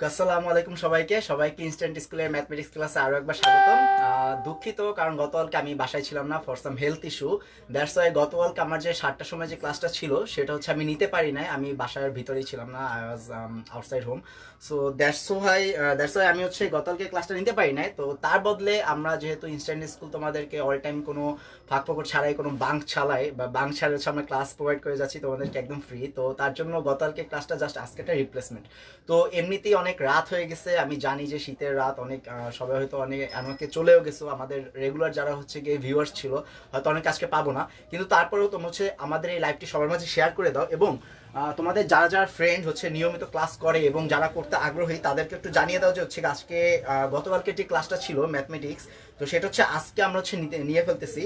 আসসালামু আলাইকুম সবাইকে সবাইকে ইনস্ট্যান্ট স্কুলের ম্যাথমেটিক্স ক্লাসে আরো একবার স্বাগতম। দুঃখিত কারণ গতকালকে আমি বাসায় ছিলাম না for some health issue. That's why গতকালকে আমার যে 7টার সময় যে ক্লাসটা ছিল সেটা হচ্ছে আমি নিতে পারি নাই, আমি বাসার ভিতরেই ছিলাম না, I was outside home. So that's why আমি হচ্ছে গতকালকে ক্লাসটা নিতে পারি নাই। তো তার বদলে আমরা যেহেতু ইনস্ট্যান্ট স্কুল তোমাদেরকে অল টাইম কোনো ফাঁক ফোকর ছাড়াই, কোনো বাঙ্ক ছাড়াই বা বাঙ্ক ছাড়া হচ্ছে আমরা ক্লাস প্রোভাইড করে যাচ্ছি তোমাদেরকে একদম ফ্রি, তো তার জন্য গতকালকে ক্লাসটা জাস্ট আজকে একটা রিপ্লেসমেন্ট। তো এমনিতেই অনেক রাত হয়ে গেছে, আমি জানি যে শীতের রাত অনেক, সবাই হয়তো অনেক আমাকে চলেও গেছো, আমাদের রেগুলার যারা হচ্ছে গিয়ে ভিউয়ার্স ছিল হয়তো অনেক আজকে পাবো না, কিন্তু তারপরেও তোমরা হচ্ছে আমাদের এই লাইভটি সবার মাঝে শেয়ার করে দাও এবং তোমাদের যারা যারা ফ্রেন্ড হচ্ছে নিয়মিত ক্লাস করে এবং যারা করতে আগ্রহী তাদেরকে একটু জানিয়ে দাও যে হচ্ছে আজকে গতকালকে যে ক্লাসটা ছিল ম্যাথমেটিক্স, তো সেটা হচ্ছে আজকে আমরা হচ্ছে নিয়ে ফেলতেছি।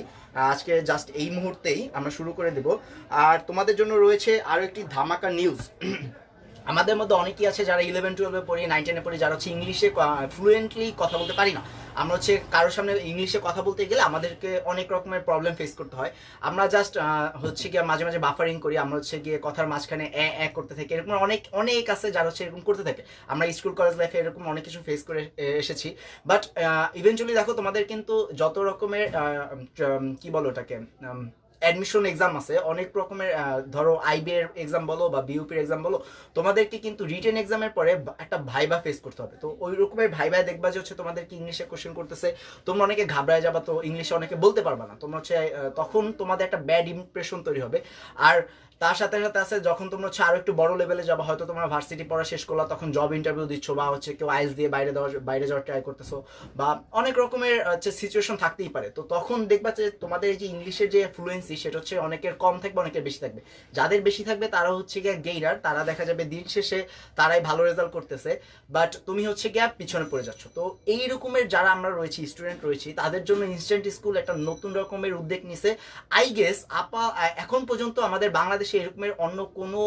আজকে জাস্ট এই মুহূর্তেই আমরা শুরু করে দেব। আর তোমাদের জন্য রয়েছে আরো একটি ধামাকা নিউজ। আমাদের মধ্যে অনেকেই আছে যারা 11-12 পড়ি, 9-10 পড়ি, যারা হচ্ছে ইংলিশে ফ্লুয়েন্টলি কথা বলতে পারি না। আমরা হচ্ছে কারোর সামনে ইংলিশে কথা বলতে গেলে আমাদেরকে অনেক রকমের প্রবলেম ফেস করতে হয়। আমরা জাস্ট হচ্ছে গিয়ে মাঝে মাঝে বাফারিং করি, আমরা হচ্ছে গিয়ে কথার মাঝখানে করতে থাকি, এরকম অনেক অনেক আছে যারা হচ্ছে এরকম করতে থাকে। আমরা স্কুল কলেজ লাইফে এরকম অনেক কিছু ফেস করে এসেছি। বাট ইভেনচুয়ালি দেখো তোমাদের কিন্তু যত রকমের কি বলো ওটাকে, অ্যাডমিশন এক্সাম আছে অনেক রকমের, ধরো আইবি এর এক্সাম বলো বা বিউপির এক্সাম বলো, তোমাদেরকে কিন্তু রিটেন এক্সামের পরে একটা ভাইবা ফেস করতে হবে। তো ওই রকমের ভাইবা দেখবা যে হচ্ছে তোমাদেরকে ইংলিশে কোশ্চেন করতেছে, তোমরা অনেকে ঘাবড়ায় যাবা, তো ইংলিশে অনেকে বলতে পারবা না, তোমরা হচ্ছে তখন তোমাদের একটা ব্যাড ইমপ্রেশন তৈরি হবে। আর তার সাথে সাথে আছে যখন তোমরা হচ্ছে আরো একটু বড় লেভেলে যাবা, হয়তো তোমরা ভার্সিটি পড়া শেষ করলা, তখন জব ইন্টারভিউ দিচ্ছ বা হচ্ছে কেউ আইএস দিয়ে বাইরে যাওয়ার ট্রাই করতেছো, বা অনেক রকমের হচ্ছে সিচুয়েশন থাকতেই পারে। তো তখন দেখবা যে তোমাদের এই যে ইংলিশের যে ফ্লুয়েন্সি সেটা হচ্ছে অনেকের কম থাকবে, অনেকের বেশি থাকবে। যাদের বেশি থাকবে তারা হচ্ছে গিয়ে গেইনার, তারা দেখা যাবে দিন শেষে তারাই ভালো রেজাল্ট করতেছে, বাট তুমি হচ্ছে গিয়ে পিছনে পড়ে যাচ্ছ। তো এই রকমের যারা আমরা রয়েছি, স্টুডেন্ট রয়েছি, তাদের জন্য ইনস্ট্যান্ট স্কুল একটা নতুন রকমের উদ্যোগ নিছে। আই গেস এখন পর্যন্ত আমাদের বাংলাদেশে এরকমের অন্য কোনো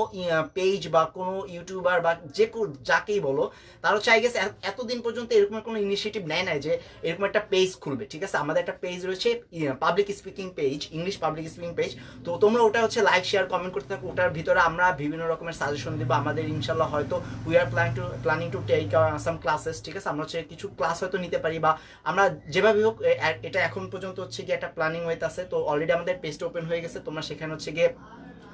পেজ বা কোনো ইউটিউবার বা যাকেই বলো, তারা হচ্ছে আই গেস এতদিন পর্যন্ত এরকম কোনো ইনিশিয়েটিভ নেয় নাই যে এরকম একটা পেজ খুলবে। ঠিক আছে, আমাদের একটা পেজ রয়েছে, public speaking page, English public speaking page. তো তোমরা ওটা হচ্ছে লাইক শেয়ার কমেন্ট করতে থাকো, ওটার ভিতরে আমরা বিভিন্ন রকমের সাজেশন দিব। আমাদের ইনশাল্লাহ হয়তো we are planning to take some classes. ঠিক আছে, আমরা হচ্ছে কিছু ক্লাস হয়তো নিতে পারি, বা আমরা যেভাবে হোক, এটা এখন পর্যন্ত হচ্ছে গিয়ে একটা প্ল্যানিং হইতে আছে। তো অলরেডি আমাদের পেজটা ওপেন হয়ে গেছে, তোমরা সেখানে হচ্ছে গিয়ে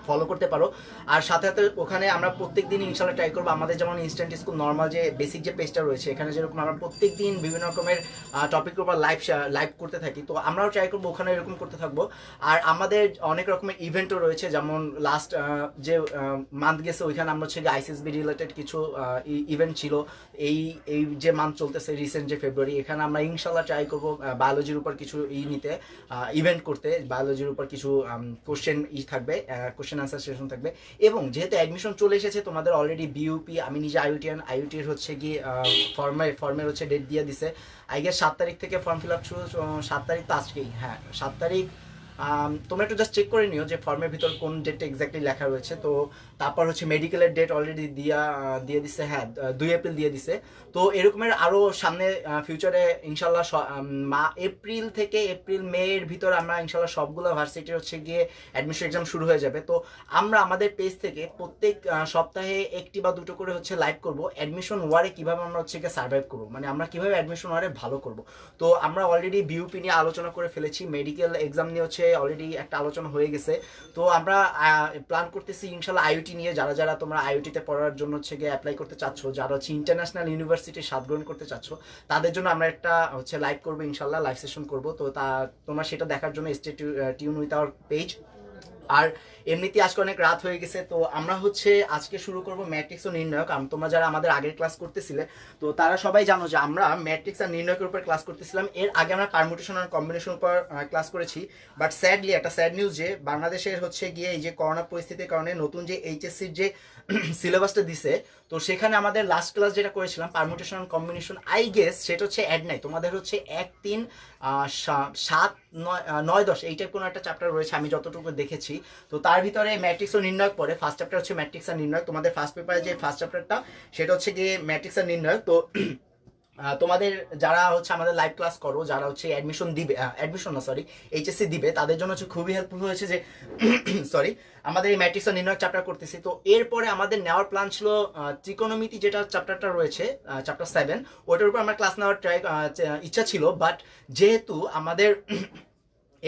ফলো করতে পারো। আর সাথে সাথে ওখানে আমরা প্রত্যেক দিন ইনশাল্লাহ ট্রাই করবো, আমাদের যেমন ইনস্ট্যান্ট স্কুল নর্মাল যে বেসিক যে পেজটা রয়েছে এখানে যেরকম আমরা প্রত্যেক দিন বিভিন্ন রকমের টপিকের উপর লাইভ করতে থাকি, তো আমরাও ট্রাই করবো ওখানে এরকম করতে থাকবো। আর আমাদের অনেক রকমের ইভেন্টও রয়েছে, যেমন লাস্ট যে মান্থ গেছে ওইখানে আমরা হচ্ছে আইসিএসবি রিলেটেড কিছু ইভেন্ট ছিল। এই এই যে মান্থ চলতেছে রিসেন্ট যে ফেব্রুয়ারি, এখানে আমরা ইনশাল্লাহ ট্রাই করবো বায়োলজির উপর কিছু নিতে, ইভেন্ট করতে, বায়োলজির উপর কিছু কোশ্চেন থাকবে, কোশ্চেন আনসার সেশন থাকবে। এবং যেহেতু অ্যাডমিশন চলে এসেছে তোমাদের অলরেডি বিইউপি, আমি নিজে আইইউটির হচ্ছে গিয়ে ফর্মের হচ্ছে ডেট দিয়ে দিছে। আই গেস 7 তারিখ থেকে ফর্ম ফিল আপ শুরু, 7 তারিখ তো আজকেই, হ্যাঁ 7 তারিখ। তোমরা একটু জাস্ট চেক করে নিও যে ফর্মের ভিতর কোন ডেটটা এক্স্যাক্টলি লেখা রয়েছে। তো তারপর হচ্ছে মেডিকেলের ডেট অলরেডি দিয়ে দিছে, হ্যাঁ 2 এপ্রিল দিয়ে দিছে। তো এরকমের আরও সামনে ফিউচারে ইনশাল্লাহ এপ্রিল থেকে মে এর ভিতর আমরা ইনশাল্লাহ সবগুলো ভার্সিটির হচ্ছে গিয়ে অ্যাডমিশন এক্সাম শুরু হয়ে যাবে। তো আমরা আমাদের পেজ থেকে প্রত্যেক সপ্তাহে একটি বা দুটো করে হচ্ছে লাইভ করব অ্যাডমিশন ওয়ারে কিভাবে আমরা হচ্ছে গিয়ে সার্ভাইভ করবো, মানে আমরা কিভাবে অ্যাডমিশন ওয়ারে ভালো করব। তো আমরা অলরেডি বিউপি নিয়ে আলোচনা করে ফেলেছি, মেডিকেল এক্সাম নিয়ে হচ্ছে অলরেডি একটা আলোচনা হয়ে গেছে। তো আমরা প্ল্যান করতেছি ইনশাল্লাহ আইওটি নিয়ে, যারা যারা তোমরা আইওটিতে পড়ার জন্য হচ্ছে গিয়ে অ্যাপ্লাই করতে চাচ্ছ, যারা হচ্ছে ইন্টারন্যাশনাল ইউনিভার্সিটি স্বাদ গ্রহণ করতে চাচ্ছ, তাদের জন্য আমরা একটা হচ্ছে লাইভ করবো ইনশাল্লাহ, লাইভ সেশন করবো। তো তোমরা সেটা দেখার জন্য stay tuned with our page. আর এমনিতে আজকে অনেক রাত হয়ে গেছে, তো আমরা হচ্ছে আজকে শুরু করব ম্যাট্রিক্স ও নির্ণায়ক। তোমরা যারা আমাদের আগের ক্লাস করতেছিলে তো তারা সবাই জানো যে আমরা ম্যাট্রিক্স আর নির্ণায়কের উপর ক্লাস করতেছিলাম। এর আগে আমরা পারমুটেশন আর কম্বিনেশন উপর ক্লাস করেছি। বাট স্যাডলি একটা স্যাড নিউজ যে বাংলাদেশের হচ্ছে গিয়ে এই যে করোনা পরিস্থিতির কারণে নতুন যে এইচএসসির যে সিলেবাসটা দিছে, তো সেখানে আমাদের লাস্ট ক্লাস যেটা করেছিলাম পারমুটেশন আর কম্বিনেশন, আই গেস সেটা হচ্ছে অ্যাড নাই, তোমাদের হচ্ছে 1, 3, 7, 9, 10 এই টাইপ কোনো একটা চ্যাপ্টার রয়েছে আমি যতটুকু দেখেছি। তো তার ভিতরে ম্যাট্রিক্স ও নির্ণায়ক পড়ে, ফার্স্ট চ্যাপ্টার হচ্ছে ম্যাট্রিক্স আর নির্ণায়ক। তোমাদের ফার্স্ট পেপারে যে ফার্স্ট চ্যাপ্টারটা সেটা হচ্ছে গিয়ে ম্যাট্রিক্স আর নির্ণায়ক। তো তোমাদের যারা হচ্ছে আমাদের লাইভ ক্লাস করো, যারা হচ্ছে অ্যাডমিশন দিবে, অ্যাডমিশন না সরি এইচএসসি দিবে, তাদের জন্য হচ্ছে খুবই হেল্পফুল হয়েছে যে সরি আমাদের এই ম্যাট্রিক্স ও নির্ণয় চ্যাপ্টার করতেছি। তো এরপরে আমাদের নেওয়ার প্ল্যান ছিল ত্রিকোণমিতি যেটা চ্যাপ্টারটা রয়েছে চ্যাপ্টার 7, ওটার উপর আমরা ক্লাস নেওয়ার ইচ্ছা ছিল, বাট যেহেতু আমাদের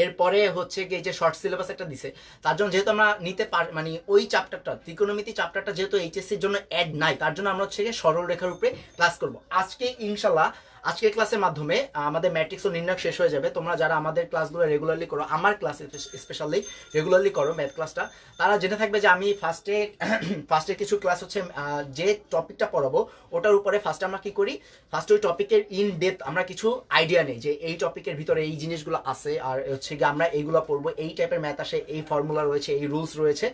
এরপরে হচ্ছে কি যে শর্ট সিলেবাস একটা দিছে, তার জন্য যেহেতু আমরা নিতে মানে ওই চ্যাপ্টারটা ত্রিকোণমিতি চ্যাপ্টারটা যেহেতু এইচএসসির জন্য অ্যাড নাই, তার জন্য আমরা হচ্ছে সরল রেখার উপরে ক্লাস করব আজকে ইনশাল্লাহ। আজকের ক্লাসের মাধ্যমে আমাদের ম্যাট্রিক্স ও নির্ণয় শেষ হয়ে যাবে। তোমরা যারা আমাদের ক্লাসগুলো রেগুলারলি করো, আমার ক্লাস স্পেশালি রেগুলারলি করো ম্যাথ ক্লাসটা, তারা জেনে থাকবে যে আমি ফার্স্টে কিছু ক্লাস হচ্ছে যে টপিকটা পড়াবো ওটার উপরে ফার্স্টে আমরা কি করি, ফার্স্ট ওই টপিকের ইন ডেপথ আমরা কিছু আইডিয়া নেই যে এই টপিকের ভিতরে এই জিনিসগুলো আছে, আর হচ্ছে কি আমরা এইগুলো পড়বো, এই টাইপের ম্যাথ আসে, এই ফর্মুলা রয়েছে, এই রুলস রয়েছে।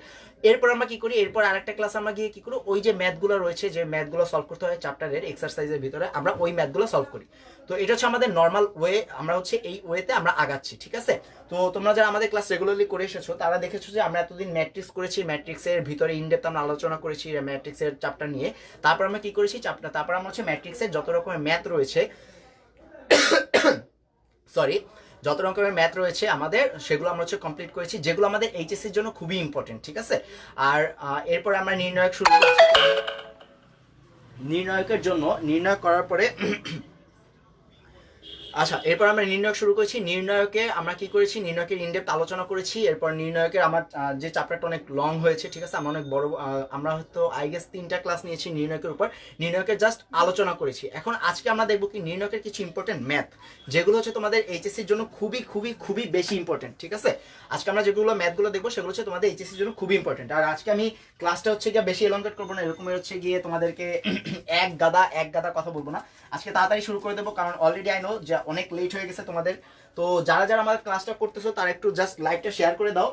এরপর আমরা কি করি, এরপর আরেকটা ক্লাস আমরা গিয়ে কি করি, ওই যে ম্যাথগুলো রয়েছে, যে ম্যাথগুলো সলভ করতে হয় চ্যাপ্টারের এক্সারসাইজের ভিতরে, আমরা ওই ম্যাথগুলো সলভ করি। তো এটা হচ্ছে আমাদের নর্মাল ওয়ে, আমরা হচ্ছে এই ওয়েতে আমরা আগাচ্ছি, ঠিক আছে। তো তোমরা যারা আমাদের ক্লাস রেগুলারলি করে এসেছো তারা দেখেছো যে আমরা এতদিন ম্যাট্রিক্স করেছি, ম্যাট্রিক্সের ভিতরে ইনডেপথ আমরা আলোচনা করেছি ম্যাট্রিক্সের চ্যাপ্টার নিয়ে। তারপর আমরা কি করেছি তারপর আমরা হচ্ছে ম্যাট্রিক্সের যত রকমের ম্যাথ রয়েছে সরি যত রকমের ম্যাথ রয়েছে আমাদের, সেগুলো আমরা হচ্ছে কমপ্লিট করেছি, যেগুলো আমাদের এইচএসসির জন্য খুবই ইম্পর্টেন্ট, ঠিক আছে। আর এরপরে আমরা নির্ণায়ক শুরু করেছি। নির্ণায়কের জন্য নির্ণয় করার পরে আচ্ছা, এরপর আমরা নির্ণয়ক শুরু করেছি। নির্ণয়কে আমরা কি করেছি, নির্ণয়কের ইনডেপথ আলোচনা করেছি। এরপর নির্ণয়কের আমার যে চ্যাপ্টারটা অনেক লং হয়েছে, ঠিক আছে, আমরা অনেক বড়, আমরা হয়তো আই গেস 3টা ক্লাস নিয়েছি নির্ণয়কের উপর, নির্ণয়কের জাস্ট আলোচনা করেছি। এখন আজকে আমরা দেখবো কি নির্ণয়কের কিছু ইম্পর্টেন্ট ম্যাথ, যেগুলো হচ্ছে তোমাদের এইচএসসির জন্য খুবই খুবই খুবই বেশি ইম্পর্টেন্ট, ঠিক আছে। আজকে আমরা যেগুলো ম্যাথগুলো দেখবো সেগুলো হচ্ছে তোমাদের এইচএসসির জন্য খুবই ইম্পর্টেন্ট। আর আজকে আমি ক্লাসটা হচ্ছে গিয়ে বেশি এলংগেট করবো না, এরকম হচ্ছে গিয়ে তোমাদেরকে এক গাদা কথা বলবো না, আজকে তাড়াতাড়ি শুরু করে দেবো, কারণ অলরেডি আই নো যে অনেক লেট হয়ে গেছে তোমাদের। তো যারা যারা আমাদের ক্লাসটা করতেছো তারা একটু জাস্ট লাইভটা শেয়ার করে দাও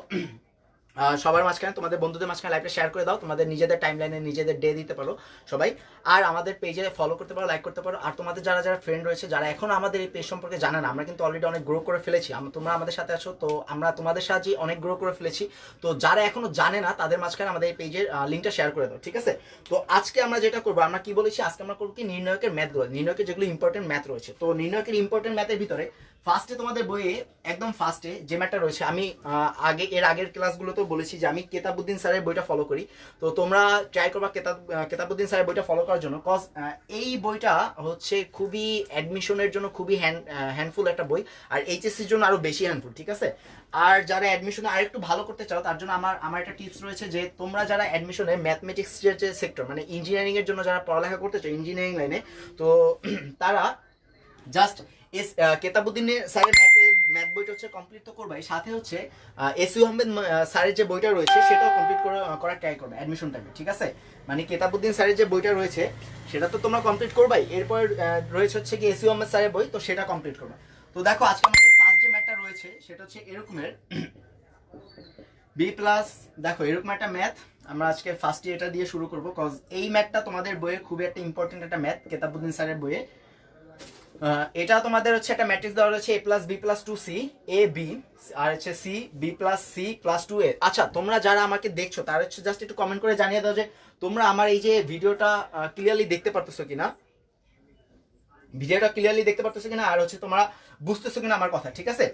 সবার মাঝখানে, তোমাদের বন্ধুদের মাঝখানে লাইভটা শেয়ার করে দাও, তোমাদের নিজেদের টাইম লাইনে নিজেদের ডে দিতে পারো সবাই। আর আমাদের পেজে ফলো করতে পারো, লাইক করতে পারো। আর তোমাদের যারা যারা ফ্রেন্ড রয়েছে, যারা এখনো আমাদের এই পেজ সম্পর্কে জানে না, আমরা কিন্তু অলরেডি অনেক গ্রো করে ফেলেছি, তোমরা আমাদের সাথে আছো, তো আমরা তোমাদের সাহায্যে অনেক গ্রো করে ফেলেছি। তো যারা এখনো জানে না তাদের মাঝখানে আমাদের এই পেজের লিঙ্কটা শেয়ার করে দাও, ঠিক আছে। তো আজকে আমরা যেটা করবো, আমরা কি বলেছি, আজকে আমরা করবো কি নির্ণয়কের ম্যাথগুলো, নির্ণয়কের যেগুলো ইম্পর্টেন্ট ম্যাথ রয়েছে। তো নির্ণয়কের ইম্পর্টেন্ট ম্যাথের ভিতরে ফার্স্টে তোমাদের বইয়ে একদম ফার্স্টে যে ম্যাথটা রয়েছে, আমি এর আগের ক্লাসগুলোতেও বলেছি যে আমি কেতাবউদ্দিন স্যারের বইটা ফলো করি। তো তোমরা ট্রাই করবা কেতাবউদ্দিন স্যারের বইটা ফলো করার জন্য, কজ এই বইটা হচ্ছে খুবই অ্যাডমিশনের জন্য খুবই হ্যান্ডফুল একটা বই, আর এইচএসসির জন্য আরো বেশি হ্যান্ডফুল, ঠিক আছে। আর যারা অ্যাডমিশনে আরেকটু ভালো করতে চাও, তার জন্য আমার একটা টিপস রয়েছে যে তোমরা যারা অ্যাডমিশনে ম্যাথমেটিক্সের যে সেক্টর, মানে ইঞ্জিনিয়ারিং এর জন্য যারা পড়ালেখা করতে চাও ইঞ্জিনিয়ারিং লাইনে, তো তারা জাস্ট কেতাবউদ্দিন স্যারের ম্যাথ বইটা হচ্ছে কমপ্লিট তো করবাই, সাথে হচ্ছে এসইউ আহমেদ স্যারের যে বইটা রয়েছে সেটাও কমপ্লিট করার ট্রাই করবে অ্যাডমিশন টাইমে, ঠিক আছে। মানে কেতাবউদ্দিন স্যারের যে বইটা রয়েছে সেটা তো তোমরা কমপ্লিট করবাই, এরপর রয়েছে হচ্ছে কি এসইউ আহমেদ স্যারের বই, তো সেটা কমপ্লিট করবে। তো দেখো আজকে আমাদের ফার্স্ট যে ম্যাথটা রয়েছে সেটা হচ্ছে এরকমের বি প্লাস, দেখো এরকম একটা ম্যাথ আমরা আজকে ফার্স্টে এটা দিয়ে শুরু করবো, কজ এই ম্যাথটা তোমাদের বইয়ে খুবই একটা ইম্পর্টেন্ট একটা ম্যাথ কেতাবউদ্দিন স্যারের বইয়ে। এটা তোমাদের হচ্ছে একটা ম্যাট্রিক্স দেওয়া রয়েছে a plus B plus 2c a b, আর হচ্ছে c b plus c plus 2a। আচ্ছা, তোমরা যারা আমাকে দেখছো তারা হচ্ছে জাস্ট একটু কমেন্ট করে জানিয়ে দাও যে তোমরা আমার এই যে ভিডিওটা ক্লিয়ারলি দেখতে পারতেছো কিনা, ভিডিওটা ক্লিয়ারলি দেখতে পারতেছো কিনা, আর হচ্ছে তোমরা বুঝতেছো কিনা আমার কথা, ঠিক আছে।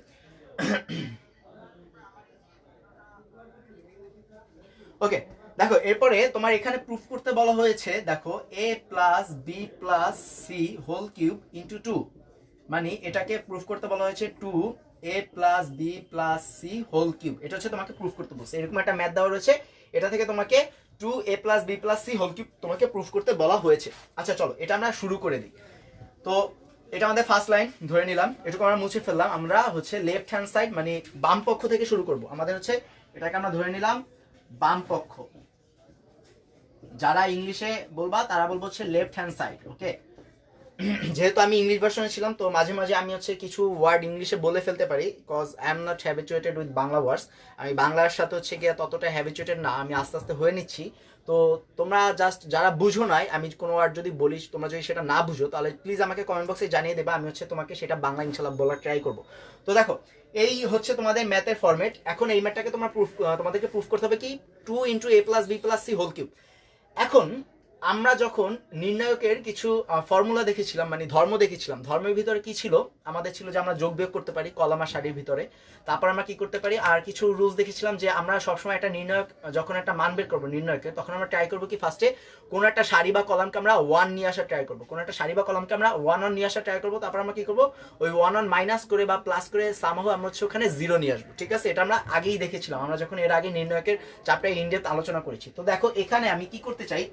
ওকে, দেখো এরপরে তোমার এখানে প্রুফ করতে বলা হয়েছে, দেখো a plus B plus C whole cube into 2, মানে এটাকে প্রুফ করতে বলা হয়েছে 2a plus B plus C whole cube, এটা হচ্ছে তোমাকে প্রুফ করতে বলছে। এরকম একটা ম্যাথ দেওয়া রয়েছে, এটা থেকে তোমাকে 2a plus B plus C whole cube তোমাকে প্রুফ করতে বলা হয়েছে। আচ্ছা চলো এটা আমরা শুরু করে দিই। তো এটা আমাদের ফার্স্ট লাইন ধরে নিলাম, এটুকু আমরা মুছে ফেললাম। আমরা হচ্ছে লেফট হ্যান্ড সাইড মানে বাম পক্ষ থেকে শুরু করব। আমাদের হচ্ছে এটাকে আমরা ধরে নিলাম বাম পক্ষ, যারা ইংলিশে বলবা তারা বলবো হচ্ছে লেফট হ্যান্ড সাইড, ওকে। যেহেতু আমি ইংলিশ ভার্সনে ছিলাম তো মাঝে মাঝে আমি হচ্ছে কিছু ওয়ার্ড ইংলিশে বলে ফেলতে পারি, cause I am not habituated with Bangla words, আমি বাংলার সাথে হচ্ছে গিয়ে ততটা হ্যাবিচুয়েটেড না, আমি আস্তে আস্তে হয়ে নিচ্ছি। তো তোমরা জাস্ট যারা বুঝো নাই, আমি কোনো ওয়ার্ড যদি বলি তোমরা যদি সেটা না বুঝো তাহলে প্লিজ আমাকে কমেন্ট বক্সে জানিয়ে দেবে, আমি হচ্ছে তোমাকে সেটা বাংলা ইনশাল্লাহ বলার ট্রাই করবো। তো দেখো এই হচ্ছে তোমাদের ম্যাথের ফরম্যাট। এখন এই ম্যাথটাকে তোমাদেরকে প্রুফ করতে হবে কি 2 into a plus B plus C whole cube. এখন আমরা যখন নির্ণায়কের কিছু ফর্মুলা দেখেছিলাম, মানে ধর্ম দেখেছিলাম, ধর্মের ভিতরে কি ছিল, আমাদের ছিল যে আমরা যোগ বিয়োগ করতে পারি কলাম আর সারির ভিতরে। তারপর আমরা কি করতে পারি, আর কিছু রুলস দেখেছিলাম যে আমরা সবসময় একটা নির্ণায়ক যখন একটা মান বের করবো নির্ণায়কে, তখন আমরা ট্রাই করবো কি ফার্স্টে কোনো একটা সারি বা কলামকে আমরা ওয়ান নিয়ে আসার ট্রাই করবো, কোনো একটা সারি বা কলামকে আমরা ওয়ান নিয়ে আসার ট্রাই করবো। তারপর আমরা কি করবো, ওই ওয়ান মাইনাস করে বা প্লাস করে সামহাও আমরা হচ্ছে ওখানে জিরো নিয়ে আসবো। ঠিক আছে, এটা আমরা আগেই দেখেছিলাম, আমরা যখন এর আগে নির্ণায়কের চ্যাপ্টারে ইনডেপথ আলোচনা করেছি। তো দেখো এখানে আমি কি করতে চাই,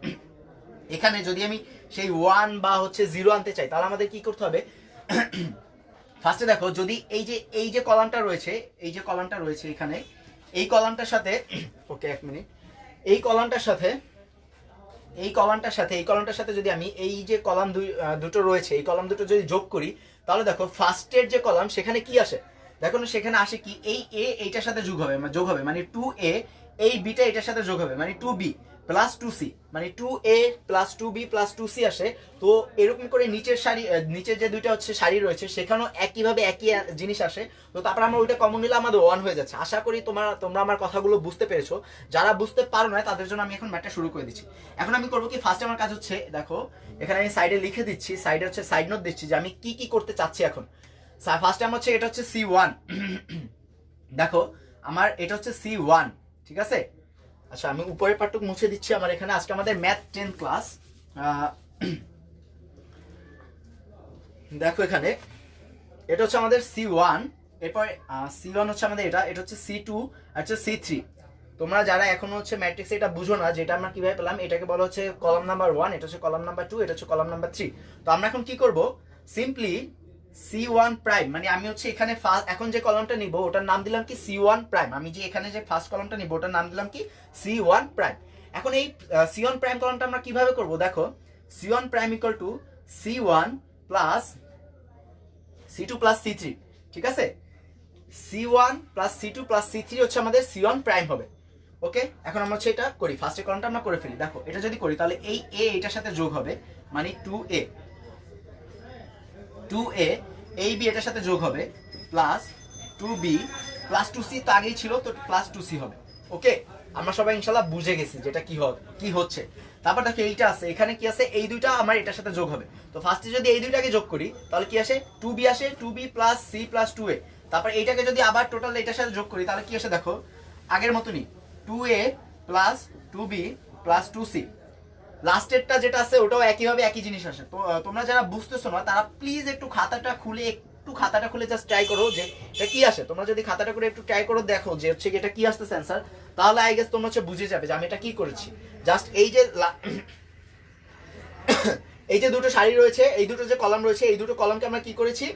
এখানে যদি আমি সেই ওয়ান বা হচ্ছে জিরো আনতে চাই, তাহলে আমাদের কি করতে হবে, ফার্স্টে দেখো যদি এই যে কলামটা রয়েছে, এই যে কলামটা রয়েছে এখানে, এই কলামটার সাথে ওকে এক মিনিট, এই কলামটার সাথে এই কলামটার সাথে যদি আমি এই যে কলাম দুটো রয়েছে, এই কলাম দুটো যদি যোগ করি, তাহলে দেখো ফার্স্টের যে কলাম সেখানে কি আসে, দেখো সেখানে আসে কি, এই এ এইটার সাথে যোগ হবে মানে 2a, এই বিটা এটার সাথে যোগ হবে মানে 2b প্লাস 2c, মানে 2a plus 2b plus 2c আসে। তো এরকম করে নিচের সারি, নিচের যে দুইটা হচ্ছে সারি রয়েছে সেখানেও একইভাবে একই জিনিস আসে। তো তারপর আমরা ওইটা কমন নিলে আমাদের ওয়ান হয়ে যাচ্ছে। আশা করি তোমরা আমার কথাগুলো বুঝতে পেরেছো। যারা বুঝতে পারো না তাদের জন্য আমি এখন ম্যাথটা শুরু করে দিচ্ছি। এখন আমি করবো কি, ফার্স্টে আমার কাজ হচ্ছে, দেখো এখানে আমি সাইডে লিখে দিচ্ছি, সাইডে হচ্ছে সাইড নোট দিচ্ছি যে আমি কি কি করতে চাচ্ছি। এখন ফার্স্টে আমার হচ্ছে, এটা হচ্ছে C1 দেখো আমার এটা হচ্ছে C1, ঠিক আছে। আচ্ছা আমি উপরের পার্টটুকু মুছে দিচ্ছি। আমার এখানে আজকে আমাদের ম্যাথ 10 ক্লাস, দেখো এখানে এটা হচ্ছে আমাদের C1, এরপর C1 হচ্ছে আমাদের এটা হচ্ছে C2 আর হচ্ছে C3। তোমরা যারা এখনো হচ্ছে ম্যাট্রিক্স এটা বুঝো না যেটা আমরা কিভাবে পেলাম, এটাকে বলা হচ্ছে কলাম নাম্বার 1, এটা হচ্ছে কলাম নাম্বার 2, এটা হচ্ছে কলাম নাম্বার 3। তো আমরা এখন কি করব, সিম্পলি C1 প্রাইম, মানে আমি হচ্ছে এখানে এখন যে কলামটা নিব ওটার নাম দিলাম কি C1 প্রাইম। আমি যে এখানে যে ফার্স্ট কলামটা নিব ওটার নাম দিলাম কি C1 প্রাইম। এখন এই C1 প্রাইম কলামটা আমরা কিভাবে করব, দেখো C1 prime equal to C1 plus C2 plus C3, ঠিক আছে। C1 plus C2 plus C3 হচ্ছে আমাদের C1 প্রাইম হবে। ওকে, এখন আমরা হচ্ছে এটা করি, ফার্স্টের কলামটা আমরা করে ফেলি। দেখো এটা যদি করি তাহলে এই a এটার সাথে যোগ হবে মানে 2a, এই b এটার সাথে যোগ হবে প্লাস 2b প্লাস 2c, তো আগেই ছিল তো প্লাস 2c হবে। ওকে, আমরা সবাই ইনশাআল্লাহ বুঝে গেছি যেটা কি হচ্ছে। তারপর দেখো এইটা আছে, এখানে কি আছে, এই দুইটা আমার এটার সাথে যোগ হবে। তো ফার্স্টে যদি এই দুইটাকে যোগ করি তাহলে কি আসে, 2b আসে, 2b plus c plus 2a। তারপর এইটাকে যদি আবার টোটাল এটার সাথে যোগ করি তাহলে কি আসে, দেখো আগের মতনই 2a plus 2b plus 2c। লাস্টেরটা যেটা আছে ওটাও একইভাবে একই জিনিস আসে। তো তোমরা যারা বুঝতেছো না তারা প্লিজ একটু খাতাটা খুলে জাস্ট ট্রাই করো যে এটা কি আসে। তোমরা যদি খাতাটা করে একটু ট্রাই করো, দেখো যে হচ্ছে এটা কি আসতেছে অ্যান্সার, তাহলে আই গেস তোমরা হচ্ছে বুঝে যাবে যে আমি এটা কি করেছি। জাস্ট এই যে দুটো সারি রয়েছে, এই দুটো যে কলাম রয়েছে, এই দুটো কলামকে আমরা কি করেছি,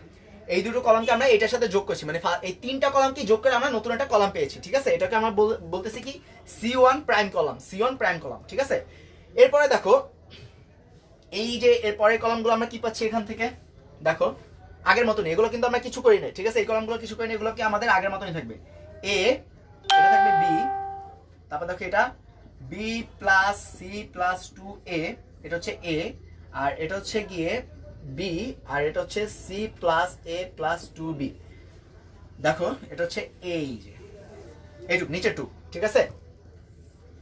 এই দুটো কলামকে আমরা এটার সাথে যোগ করছি, মানে এই তিনটা কলামকে যোগ করে আমরা নতুন একটা কলাম পেয়েছি। ঠিক আছে, এটাকে আমরা বলতেছি কি C1 প্রাইম কলাম, ঠিক আছে। এরপরে দেখো এই যে এর পরের কলামগুলো আমরা কি পাচ্ছি এখান থেকে, দেখো আগের মতনই, এগুলো কিন্তু আমরা কিছু করি না, ঠিক আছে। এই কলামগুলো কিছু করি না, এগুলো কি আমাদের আগের মতনই থাকবে। a, এটা থাকবে b, তারপর দেখো এটা b plus c plus 2a, এটা হচ্ছে a, আর এটা হচ্ছে গিয়ে b, আর এটা হচ্ছে c plus a plus 2b। দেখো এটা হচ্ছে এই যে এইটুক নিচে টু, ঠিক আছে।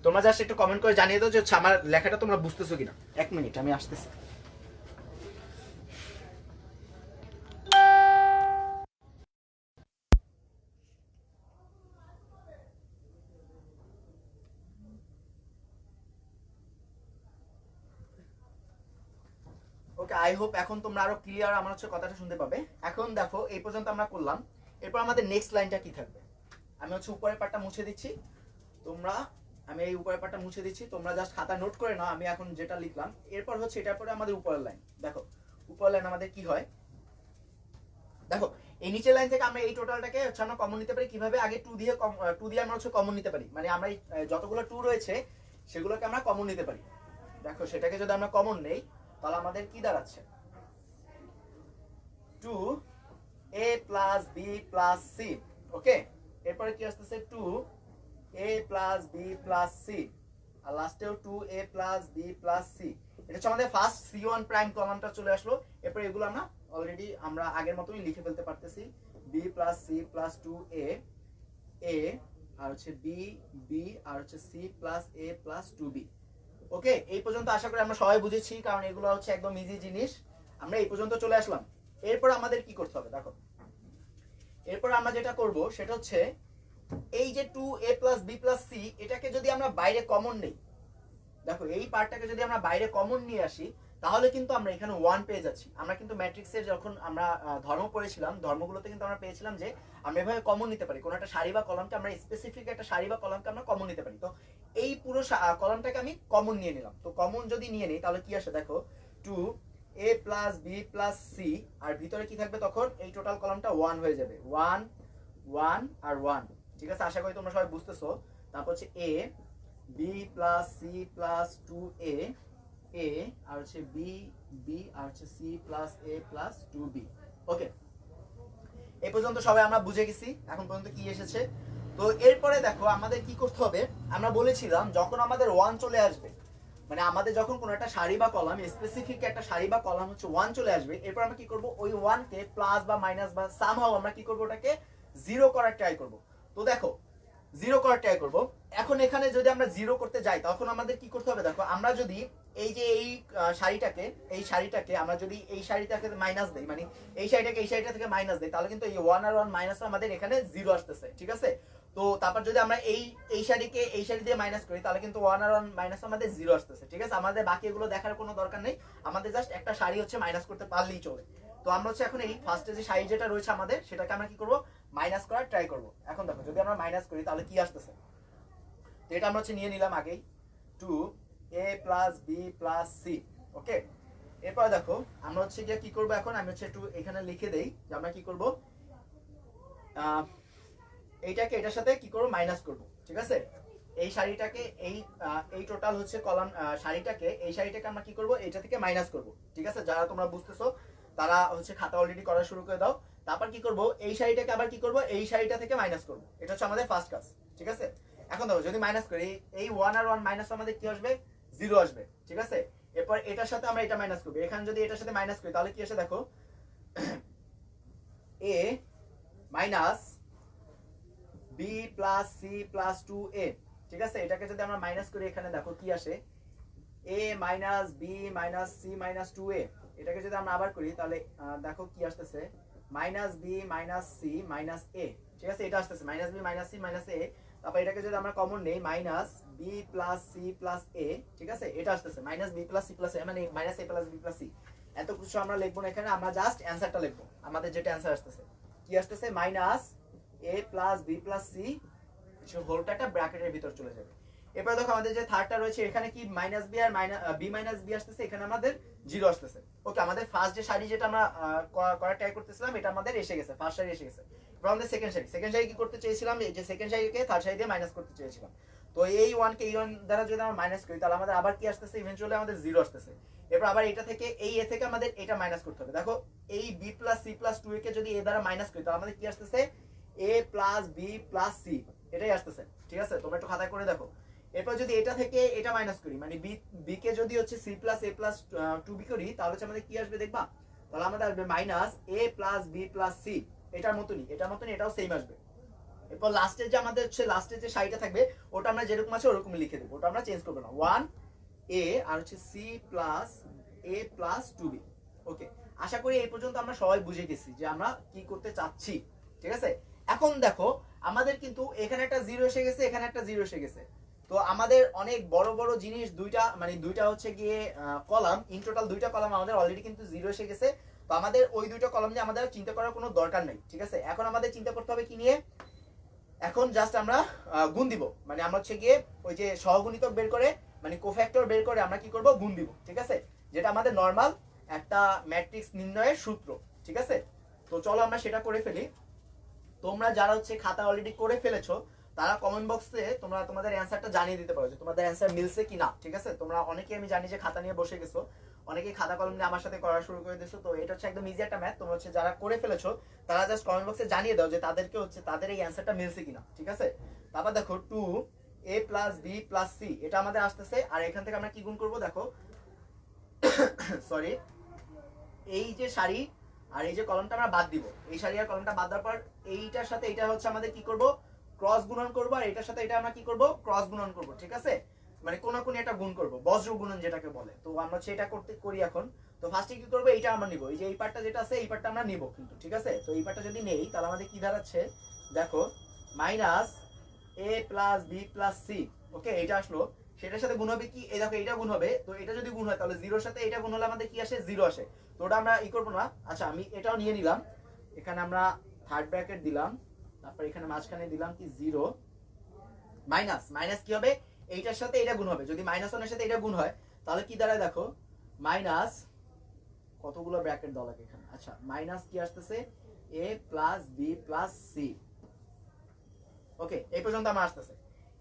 তোমরা জাস্ট একটু কমেন্ট করে জানিয়ে দাও যে আমার লেখাটা তোমরা বুঝতেছো কিনা। এক মিনিট আমি আসতেছি। ওকে, আই হোপ এখন তোমরা আরো ক্লিয়ার আমার হচ্ছে কথাটা শুনতে পাবে। এখন দেখো এই পর্যন্ত আমরা করলাম, এরপর আমাদের নেক্সট লাইনটা কি থাকবে। আমি হচ্ছে উপরের পার্টটা মুছে দিচ্ছি, আমি এই উপরের পার্টটা মুছে দিচ্ছি, তোমরা জাস্ট খাতা নোট করে নাও আমি এখন যেটা লিখলাম। এরপর হচ্ছে এটার পরে আমাদের উপরের লাইন। দেখো উপরের লাইন আমাদের কি হয়, দেখো এই নিচের লাইন থেকে আমরা এই টোটালটাকে হচ্ছে আমরা কমন নিতে পারি কিভাবে, আগে 2 দিয়ে আমরা হচ্ছে কমন নিতে পারি, মানে আমরা যতগুলো 2 রয়েছে সেগুলোকে আমরা কমন নিতে পারি। দেখো সেটাকে যদি আমরা কমন নেই তাহলে আমাদের কি দাঁড়াচ্ছে, 2a plus b plus c। ওকে, এরপরে কি আসতেছে 2a plus b plus c, আর লাস্টেও 2a plus b plus c। এটা হচ্ছে আমাদের ফার্স্ট C1 প্রাইম কলামটা চলে আসলো। এরপর এগুলো আমরা আগের মতই লিখে ফেলতে পারতেছি, b plus c plus 2a, a আর হচ্ছে b আর হচ্ছে c plus a plus 2b। ওকে, এই পর্যন্ত আশা করি আমরা সবাই বুঝেছি, কারণ এগুলো হচ্ছে একদম ইজি জিনিস। আমরা এই পর্যন্ত চলে আসলাম। এরপর আমাদের কি করতে হবে দেখো, এরপর আমরা যেটা করব সেটা হচ্ছে এই যে 2a plus b plus c এটাকে যদি আমরা বাইরে কমন নেই, দেখো এই পার্টটাকে যদি আমরা বাইরে কমন নিয়ে আসি তাহলে কিন্তু আমরা এখানে 1 পেয়ে যাচ্ছি। আমরা কিন্তু ম্যাট্রিক্সের যখন আমরা ধর্ম পড়েছিলাম, ধর্মগুলোতে কিন্তু আমরা পেয়েছিলাম যে আমরা এভাবে কমন নিতে পারি, কোনো একটা সারি বা কলামকে আমরা স্পেসিফিক একটা সারি বা কলামকে আমরা কমন নিতে পারি। তো এই পুরো কলামটাকে আমি কমন নিয়ে নিলাম। তো কমন যদি নিয়ে নিই তাহলে কি আসে দেখো, 2a plus b plus c, আর ভিতরে কি থাকবে তখন, এই টোটাল কলামটা 1 হয়ে যাবে, 1 1 আর 1। ঠিক আছে, আশা করি তোমরা সবাই বুঝতেছো। তারপর হচ্ছে a b plus c plus 2a a, আর হচ্ছে b b, আর হচ্ছে c plus a plus 2b। ওকে, এই পর্যন্ত সবাই আমরা বুঝে গেছি এখন পর্যন্ত কি এসেছে। তো এরপরে দেখো আমাদের কি করতে হবে, আমরা বলেছিলাম যখন আমাদের 1 চলে আসবে, মানে আমাদের যখন কোনো একটা সারি বা কলাম, স্পেসিফিক একটা সারি বা কলাম হচ্ছে 1 চলে আসবে, এরপর আমরা কি করব, ওই 1 কে প্লাস বা মাইনাস বা সামহাউ আমরা কি করব, ওটাকে জিরো করার ট্রাই করব। তো দেখো জিরো করার ট্রাই করব। এখন এখানে যদি আমরা জিরো করতে যাই তখন আমাদের কি করতে হবে দেখো, আমরা যদি এই যে এই সারিটাকে আমরা যদি এই সারিটাকে মাইনাস দেই, মানে এই সারিটা থেকে মাইনাস দেই, তাহলে কিন্তু এই 1 আর 1 মাইনাস আমাদের এখানে জিরো আসতেছে। ঠিক আছে, তো তারপর যদি আমরা এই সারিকে এই সারি দিয়ে মাইনাস করি তাহলে কিন্তু 1 আর 1 মাইনাস আমাদের জিরো আসতেছে। ঠিক আছে, আমাদের বাকি এগুলো দেখার কোনো দরকার নেই, আমাদের জাস্ট একটা সারি হচ্ছে মাইনাস করতে পারলেই চলে। তো আমরা হচ্ছে এখন এই ফার্স্টে যে সারি যেটা রয়েছে আমাদের, সেটাকে আমরা কি করব, মাইনাস করার ট্রাই করব। এখন দেখো যদি আমরা মাইনাস করি তাহলে কি আসতেছে, তো এটা আমরা হচ্ছে নিয়ে নিলাম আগেই, 2a plus b plus c। ওকে, এরপর দেখো আমরা হচ্ছে গিয়ে কি করব, এখন আমি হচ্ছে একটু এখানে লিখে দেই যে আমরা কি করব, এইটাকে এটার সাথে কি করব, মাইনাস করব। ঠিক আছে, এই সারিটাকে এই টোটাল হচ্ছে কলাম সারিটাকে, এই সারিটাকে আমরা কি করব, এটা থেকে মাইনাস করব। ঠিক আছে, যারা তোমরা বুঝতেছো তারা হচ্ছে খাতা অলরেডি করা শুরু করে দাও। তারপর কি করব, এই সারিটাকে আবার কি করব, এই সারিটা থেকে মাইনাস করব। এটা হচ্ছে আমাদের ফার্স্ট কাজ। ঠিক আছে, এখন দেখো যদি মাইনাস করি, এই 1 আর 1 মাইনাস আমাদের কি আসবে, জিরো আসবে। ঠিক আছে, এরপর এটার সাথে আমরা এটা মাইনাস করব। এখানে যদি এটার সাথে মাইনাস করি তাহলে কি আসে দেখো, a minus b plus c plus 2a। ঠিক আছে, এটাকে যদি আমরা মাইনাস করি এখানে দেখো কি আসে, a minus b minus c minus 2a। এটাকে যদি আমরা আবার করি তাহলে দেখো কি আসতেছে, minus b minus c minus a। ঠিক আছে, এটা আসতেছে minus b minus c minus a। তারপর এটাকে যদি আমরা কমন নেই, minus b plus c plus a। ঠিক আছে, এটা আসতেছে minus b plus c plus a, মানে minus a plus b plus c। এত কিছু আমরা লিখবো না এখানে, আমরা জাস্ট অ্যানসারটা লিখবো। আমাদের যেটা অ্যানসার আসতেছে কি আসতেছে, minus a plus b plus c, হোলটা একটা ব্র্যাকেটের ভিতর চলে যাবে। এরপর দেখো আমাদের যে থার্ডটা রয়েছে এখানে কি মাইনাস বি আর বি মাইনাস বি আসতেছে, এখানে আমাদের জিরো আসতেছে। ওকে, আমাদের ফার্স্ট যে সারি যেটা আমরা করার ট্রাই করতেছিলাম এটা আমাদের এসে গেছে, ফার্স্ট সারি এসে গেছে। এবার আমাদের সেকেন্ড সারি কি করতে চেয়েছিলাম, এই যে সেকেন্ড সারিকে থার্ড সারি দিয়ে মাইনাস করতে চেয়েছিলাম। তো এই 1 কে এই 1 দ্বারা যদি আমরা মাইনাস করি তাহলে আমাদের আবার কি আসতেছে, ইভেন্চুয়ালি আমাদের জিরো আসতেছে। এরপর আবার এটা থেকে এই এ থেকে আমাদের এটা মাইনাস করতে হবে। দেখো এই বি প্লাস সি প্লাস 2 কে যদি এ দ্বারা মাইনাস করি তাহলে আমাদের কি আসতেছে, a plus B plus c, এটাই আসতেছে। ঠিক আছে, তোমরা একটু খাতায় করে দেখো। এরপর যদি এটা থেকে এটা মাইনাস করি, মানে বি কে যদি হচ্ছে সি প্লাস এ প্লাস 2b করি তাহলে হচ্ছে আমাদের কি আসবে দেখবা, তাহলে আমাদের আসবে minus a plus B plus c. এটার মতনই এটাও সেম আসবে। এরপর লাস্টের যে আমাদের হচ্ছে লাস্টের যে সাইডটা থাকবে ওটা আমরা যেরকম আছে ওরকমই লিখে দেবো, ওটা আমরা চেঞ্জ করবো না, 1a আর হচ্ছে c plus a plus 2b। ওকে, আশা করি এই পর্যন্ত আমরা সবাই বুঝে গেছি যে আমরা কি করতে চাচ্ছি। ঠিক আছে, এখন দেখো আমাদের কিন্তু এখানে একটা জিরো এসে গেছে, এখানে একটা জিরো এসে গেছে। তো আমাদের অনেক বড় বড় জিনিস দুইটা হচ্ছে গিয়ে কলাম, ইন টোটাল দুইটা কলাম আমাদের অলরেডি কিন্তু জিরো এসে গেছে। তো আমাদের ওই দুইটা কলাম নিয়ে আমাদের চিন্তা করার কোনো দরকার নেই। ঠিক আছে, এখন আমাদের চিন্তা করতে হবে কি নিয়ে, এখন জাস্ট আমরা গুণ দিব, মানে আমরা হচ্ছে গিয়ে ওই যে সহগুণিতক বের করে, মানে কোফ্যাক্টর বের করে আমরা কি করব, গুণ দিব। ঠিক আছে, যেটা আমাদের নরমাল একটা ম্যাট্রিক্স নির্ণয়ের সূত্র। ঠিক আছে, তো চলো আমরা সেটা করে ফেলি। তোমরা যারা হচ্ছে খাতা অলরেডি করে ফেলেছো তারা কমেন্ট বক্সে তোমরা তোমাদের অ্যানসারটা জানিয়ে দিতে পারো যে তোমাদের অ্যানসার মিলছে কিনা। ঠিক আছে, তোমরা অনেকেই আমি জানি যে খাতা নিয়ে বসে গেছো, অনেকেই খাতা কলম নিয়ে আমার সাথে করা শুরু করে দিয়েছো। তো এটা হচ্ছে একদম ইজি একটা ম্যাথ, তোমরা হচ্ছে যারা করে ফেলেছো তারা জাস্ট কমেন্ট বক্সে জানিয়ে দাও যে তাদেরকে হচ্ছে তাদের এই অ্যানসারটা মিলছে কিনা। ঠিক আছে, তারপর দেখো 2a plus b plus c এটা আমাদের আসতেছে, আর এখান থেকে আমরা কি গুণ করব দেখো, সরি, এই যে সারি আর এই যে কলমটা আমরা বাদ দিব, এই সারি আর কলমটা বাদ দেওয়ার পর এইটার সাথে এটা হচ্ছে আমাদের কি করব, ক্রস গুণন করব, আর এটার সাথে এটা আমরা কি করব, ক্রস গুণন করব। ঠিক আছে, মানে কোনাকুনি একটা গুণ করব, বজ্র গুণন যেটাকে বলে। তো আমরা সেটা করতে করি এখন। তো ফার্স্টে কি করবো, এইটা আমরা নিব, এই যে এই পার্টটা যেটা আছে এই পার্টটা আমরা নিব কিন্তু, ঠিক আছে। তো এই পার্টটা যদি নেই তাহলে আমাদের কি দাঁড়াচ্ছে দেখো, মাইনাস এ প্লাস বি প্লাস সি। ওকে, এটা আসলো, সেটার সাথে গুণ হবে কি, এই দেখো এটা গুণ হবে, তো এটা যদি গুণ হয় তাহলে জিরোর সাথে এটা গুণ হলে আমাদের কি আসে, জিরো আসে। তো ওটা আমরা ই করবো না। আচ্ছা আমি এটাও নিয়ে নিলাম, এখানে আমরা থার্ড ব্র্যাকেট দিলাম, তারপর এখানে মাঝখানে দিলাম কি জিরো, মাইনাস মাইনাস কি হবে, এইটার সাথে এটা গুণ হবে, যদি মাইনাস ওয়ানের সাথে এটা গুণ হয় তাহলে কি দাঁড়ায় দেখো, মাইনাস কতগুলো ব্র্যাকেট দেওয়া লাগে এখানে, আচ্ছা মাইনাস কি আসতেছে, এ প্লাস বি প্লাস সি। ওকে, এই পর্যন্ত আমার আসতেছে।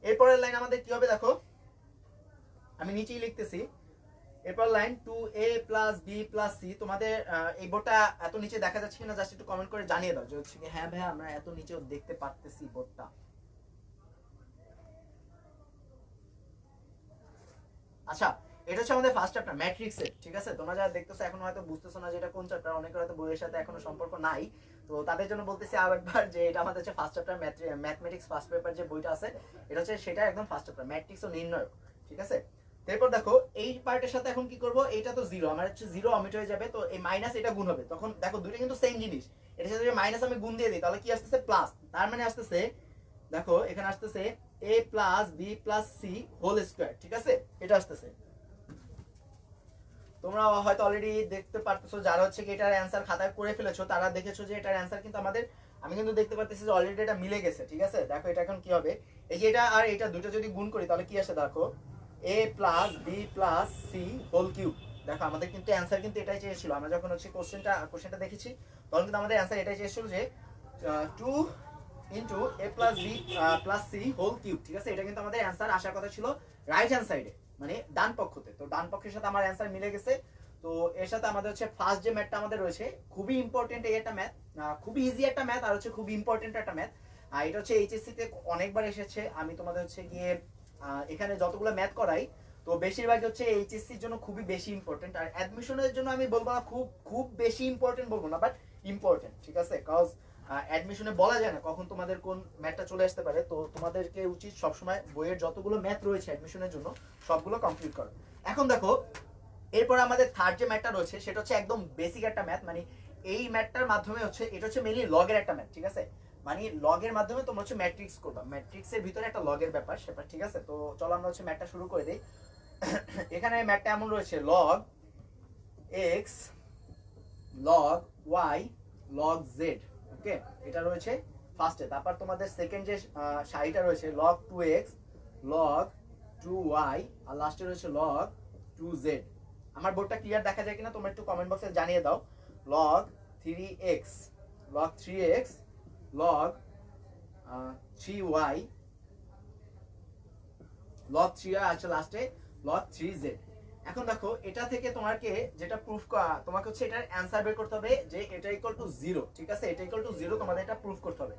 এরপরের লাইন আমাদের কি হবে দেখো, আমি নিচেই লিখতেছি, এরপর line 2a plus b plus c। তোমাদের এই বোর্ডটা এত নিচে দেখা যাচ্ছে কিনা জাস্ট একটু কমেন্ট করে জানিয়ে দাও যে হচ্ছে কি হ্যাঁ ভাই আমরা এত নিচেও দেখতে পারতেছি বোর্ডটা। আচ্ছা, এটা হচ্ছে আমাদের ফার্স্ট চ্যাপ্টার ম্যাট্রিক্সের, ঠিক আছে। তোমরা যারা দেখতেছো এখন হয়তো বুঝতেছো না যে এটা কোন চ্যাপ্টার, অনেকের হয়তো বইয়ের সাথে এখনো সম্পর্ক নাই, তো তাদের জন্য বলতেছি আরেকবার যে এটা আমাদের হচ্ছে first chapter mathematics first paper যে বইটা আছে এটা হচ্ছে সেটা একদম ফার্স্ট চ্যাপ্টার ম্যাট্রিক্স ও নির্ণয়, ঠিক আছে। এরপর দেখো এই পার্টের সাথে এখন কি করব, এইটা তো জিরো, আমার হচ্ছে জিরো অমিট হয়ে যাবে, তো এই মাইনাস এটা গুণ হবে, তখন দেখো দুটো কিন্তু সেম জিনিস, এটার সাথে যদি মাইনাস আমি গুণ দিয়ে দিই তাহলে কি আসতেছে প্লাস, তার মানে আসতেছে দেখো এখানে আসতেছে a plus B plus C whole square, ঠিক আছে, এটা আসতেছে। তোমরা হয়তো অলরেডি দেখতে পারতেছো যারা হচ্ছে কি এটার অ্যান্সার খাতায় করে ফেলেছো তারা দেখেছো যে এটার অ্যান্সার কিন্তু আমাদের, আমি কিন্তু দেখতে পারতেছি যে অলরেডি এটা মিলে গেছে, ঠিক আছে। দেখো এটা এখন কি হবে, এই যে এটা আর এটা দুটো যদি গুণ করি তাহলে কি আসে দেখো, a plus B plus C whole cube. দেখো আমাদের কিন্তু অ্যান্সার কিন্তু এটাই চেয়েছিল, আমরা যখন হচ্ছে কোশ্চেনটা দেখেছি তখন কিন্তু আমাদের অ্যান্সার এটাই চেয়েছিল যে 2 into A plus B plus C whole cube, ঠিক আছে। এটা কিন্তু আমাদের অ্যান্সার আসার কথা ছিল রাইট হ্যান্ড সাইডে, মানে ডান পক্ষতে। তো ডান পক্ষের সাথে আমার অ্যান্সার মিলে গেছে। তো এর সাথে আমাদের হচ্ছে ফার্স্ট যে ম্যাথটা আমাদের রয়েছে খুবই ইম্পর্টেন্ট, এই একটা ম্যাথ, খুবই ইজি একটা ম্যাথ আর হচ্ছে খুবই ইম্পর্টেন্ট একটা ম্যাথ। আর এটা হচ্ছে এইচএসসি তে অনেকবার এসেছে, আমি তোমাদের হচ্ছে গিয়ে এখানে যতগুলো ম্যাথ করাই তো বেশিরভাগ হচ্ছে এইচএসসির জন্য খুবই বেশি ইম্পর্টেন্ট, আর অ্যাডমিশনের জন্য আমি বলবো না খুব খুব বেশি ইম্পর্টেন্ট বলবো না, বাট ইম্পর্টেন্ট, ঠিক আছে। কজ অ্যাডমিশনে বলা যায় না কখন তোমাদের কোন ম্যাথটা চলে আসতে পারে, তো তোমাদেরকে উচিত সবসময় বইয়ের যতগুলো ম্যাথ রয়েছে অ্যাডমিশনের জন্য সবগুলো কমপ্লিট করো। এখন দেখো এরপর আমাদের থার্ড যে ম্যাথটা রয়েছে সেটা হচ্ছে একদম বেসিক একটা ম্যাথ, মানে এই ম্যাথটার মাধ্যমে হচ্ছে এটা হচ্ছে মেইনলি লগের একটা ম্যাথ, ঠিক আছে। মানে লগের মাধ্যমে তোমরা হচ্ছে ম্যাট্রিক্স করবা, ম্যাট্রিক্সের ভিতরে একটা লগের ব্যাপার সেটা, ঠিক আছে। তো চলো আমরা হচ্ছে ম্যাথটা শুরু করে দিই। এখানে ম্যাথটা এমন রয়েছে log X log Y log Z, okay, এটা রয়েছে ফার্স্টে। তারপর তোমাদের সেকেন্ড যে সারিটা রয়েছে লগ 2x লগ 2y আর লাস্টে রয়েছে লগ 2z। আমার বোর্ডটা ক্লিয়ার দেখা যায় কিনা তোমরা একটু কমেন্ট বক্সে জানিয়ে দাও। Log 3x log 3x log 3y log 3y আছে লাস্টে লগ 3z। এখন দেখো এটা থেকে তোমাকে যেটা প্রুফ তোমাকে হচ্ছে এটার অ্যান্সার বের করতে হবে যে এটা ইকুয়াল টু 0, ঠিক আছে, এটা ইকুয়াল টু 0 তোমাদের এটা প্রুফ করতে হবে।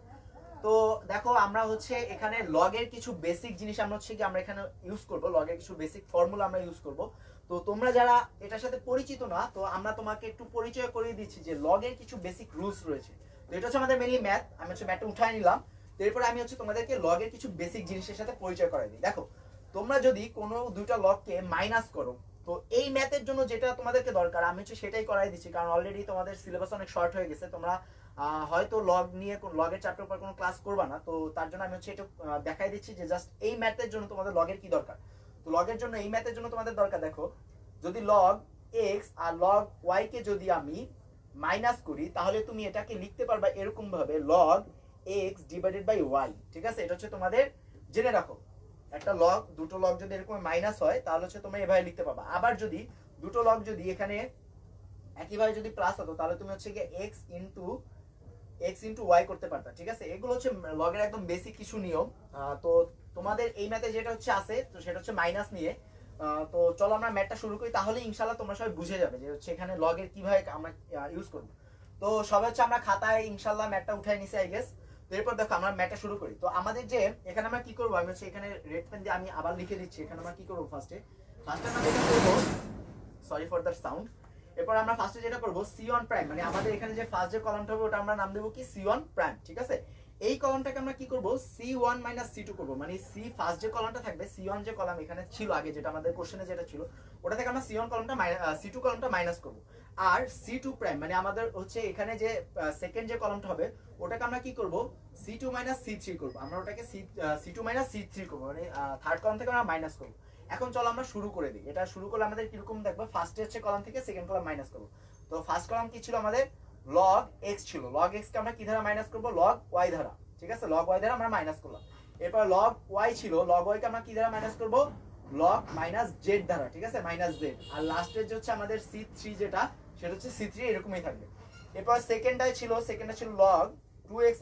তো দেখো আমরা হচ্ছে এখানে লগের কিছু বেসিক জিনিস আমরা হচ্ছে কি আমরা এখানে ইউজ করব, লগের কিছু বেসিক ফর্মুলা আমরা ইউজ করব। তো তোমরা যারা এটার সাথে পরিচিত না তো আমরা তোমাকে একটু পরিচয় করিয়ে দিচ্ছি যে লগের কিছু বেসিক রুলস রয়েছে। তো এটা হচ্ছে আমাদের মেইনলি ম্যাথ, আমি হচ্ছে ম্যাথটা উঠায় নিলাম। তো এরপরে আমি হচ্ছে তোমাদেরকে লগের কিছু বেসিক জিনিসের সাথে পরিচয় করাই দিই। দেখো তোমরা যদি কোনো দুইটা লগকে মাইনাস করো তো এই ম্যাথের জন্য যেটা তোমাদেরকে দরকার আমি হচ্ছে সেটাই করাই দিচ্ছি, কারণ অলরেডি তোমাদের সিলেবাস অনেক শর্ট হয়ে গেছে, তোমরা হয়তো লগ নিয়ে লগের চ্যাপ্টার পর কোনো ক্লাস করবা না, তো তার জন্য আমি হচ্ছে এটা দেখাই দিচ্ছি যে জাস্ট এই ম্যাথের জন্য তোমাদের লগের কি দরকার। তো লগের জন্য এই ম্যাথের জন্য তোমাদের দরকার দেখো, যদি লগ এক্স আর লগ ওয়াই কে যদি আমি মাইনাস করি তাহলে তুমি এটাকে লিখতে পারবা এরকম ভাবে log x divided by y, ঠিক আছে। এটা হচ্ছে তোমাদের জেনে রাখো, একটা লগ দুটো লগ যদি এরকম মাইনাস হয় তাহলে হচ্ছে তোমরা এভাবে লিখতে পারবা। আবার যদি দুটো লগ যদি এখানে একইভাবে যদি প্লাস হতো তাহলে তুমি হচ্ছে গিয়ে এক্স ইন্টু ওয়াই করতে পারতা, ঠিক আছে। এগুলো হচ্ছে লগের একদম বেসিক কিছু নিয়ম। তো তোমাদের এই ম্যাথে যেটা হচ্ছে আছে তো সেটা হচ্ছে মাইনাস নিয়ে। তো চলো আমরা ম্যাথটা শুরু করি, তাহলে ইনশাল্লাহ তোমরা সবাই বুঝে যাবে যে হচ্ছে এখানে লগের কিভাবে আমরা ইউজ করব। তো সবাই হচ্ছে আমরা খাতায় ইনশাল্লাহ ম্যাথটা উঠাই নিছি আই গেস। তো এরপর দেখো আমরা ম্যাথটা শুরু করি। তো আমাদের যে এখানে আমরা কি করবো, আমি হচ্ছে এখানে রেড পেন দিয়ে আমি আবার লিখে দিচ্ছি। এখানে আমরা কি করবো ফার্স্টে আমরা যেটা করবো, সরি ফর দ্য সাউন্ড। এরপর আমরা ফার্স্টে যেটা করবো সি ওয়ান প্রাইম, মানে আমাদের এখানে যে ফার্স্ট যে কলামটা হবে ওটা আমরা নাম দেবো কি সি ওয়ান প্রাইম, ঠিক আছে। এই কলামটাকে আমরা কি করব C1 C2 করব, মানে সি ফার্স্ট যে কলামটা থাকবে C1 যে কলাম এখানে ছিল আগে যেটা আমাদের কোশ্চেনে যেটা ছিল ওটা থেকে আমরা C1 কলামটা C2 কলামটা মাইনাস করব, আর C2 প্রাইম মানে আমাদের হচ্ছে এখানে যে সেকেন্ড যে কলামটা হবে ওটাকে আমরা কি করব C2 C3 করব, আমরা ওটাকে C2 C3 করব, মানে থার্ড কলাম থেকে আমরা মাইনাস করব। এখন চলো আমরা শুরু করে দিই, এটা শুরু করলে আমাদের কিরকম দেখবো ফার্স্টে হচ্ছে কলাম থেকে সেকেন্ড কলাম মাইনাস করব। তো ফার্স্ট কলাম কি ছিল আমাদের log x ছিল, log x কে আমরা কি দ্বারা মাইনাস করব log y দ্বারা, ঠিক আছে log y দ্বারা আমরা মাইনাস করলাম। এরপর log y ছিল, log y কে আমরা কি দ্বারা মাইনাস করব log z দ্বারা, ঠিক আছে z। আর লাস্টের যে হচ্ছে আমাদের c3 যেটা সেটা হচ্ছে c3 এরকমই থাকবে। এরপর সেকেন্ডটাই ছিল, সেকেন্ডটা ছিল log 2x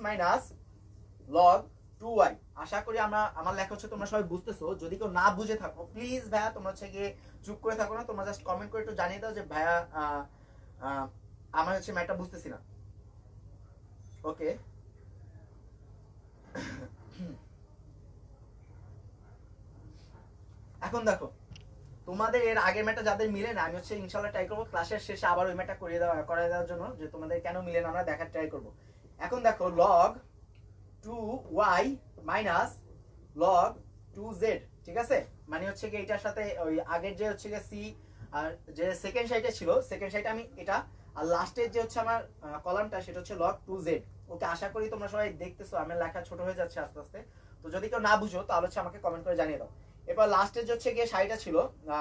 log 2y। আশা করি আমার লেখা হচ্ছে তোমরা সবাই বুঝতেছো, যদি কেউ না বুঝে থাকো প্লিজ ভাইয়া তোমরা হচ্ছে গিয়ে চুপ করে থাকো না, তোমরা জাস্ট কমেন্ট করে একটু জানিয়ে দাও যে ভাইয়া আমার হচ্ছে ম্যাথটা বুঝতেছি না। ওকে এখন দেখো তোমাদের এর আগের ম্যাথটা যাদের মিলে না আমি হচ্ছে ইনশাআল্লাহ ট্রাই করব ক্লাসের শেষে আবার ওই ম্যাথটা করে দেওয়ার জন্য, যে তোমাদের কেন মিলে না আমরা দেখার ট্রাই করব। এখন দেখো log 2y log 2z, ঠিক আছে, মানে হচ্ছে কি এটার সাথে ওই আগের যে হচ্ছে গিয়ে c আর যে সেকেন্ড সাইডে ছিল সেকেন্ড সাইডে আমি এটা, আর লাস্টের যে হচ্ছে আমার কলামটা সেটা হচ্ছে log 2z। ওকে আশা করি তোমরা সবাই দেখতেছো আমার লেখা ছোট হয়ে যাচ্ছে আস্তে আস্তে, তো যদি কেউ না বুঝো তাহলে হচ্ছে আমাকে কমেন্ট করে জানিয়ে দাও। এরপর লাস্টের যে হচ্ছে গিয়ে সাইডটা ছিল,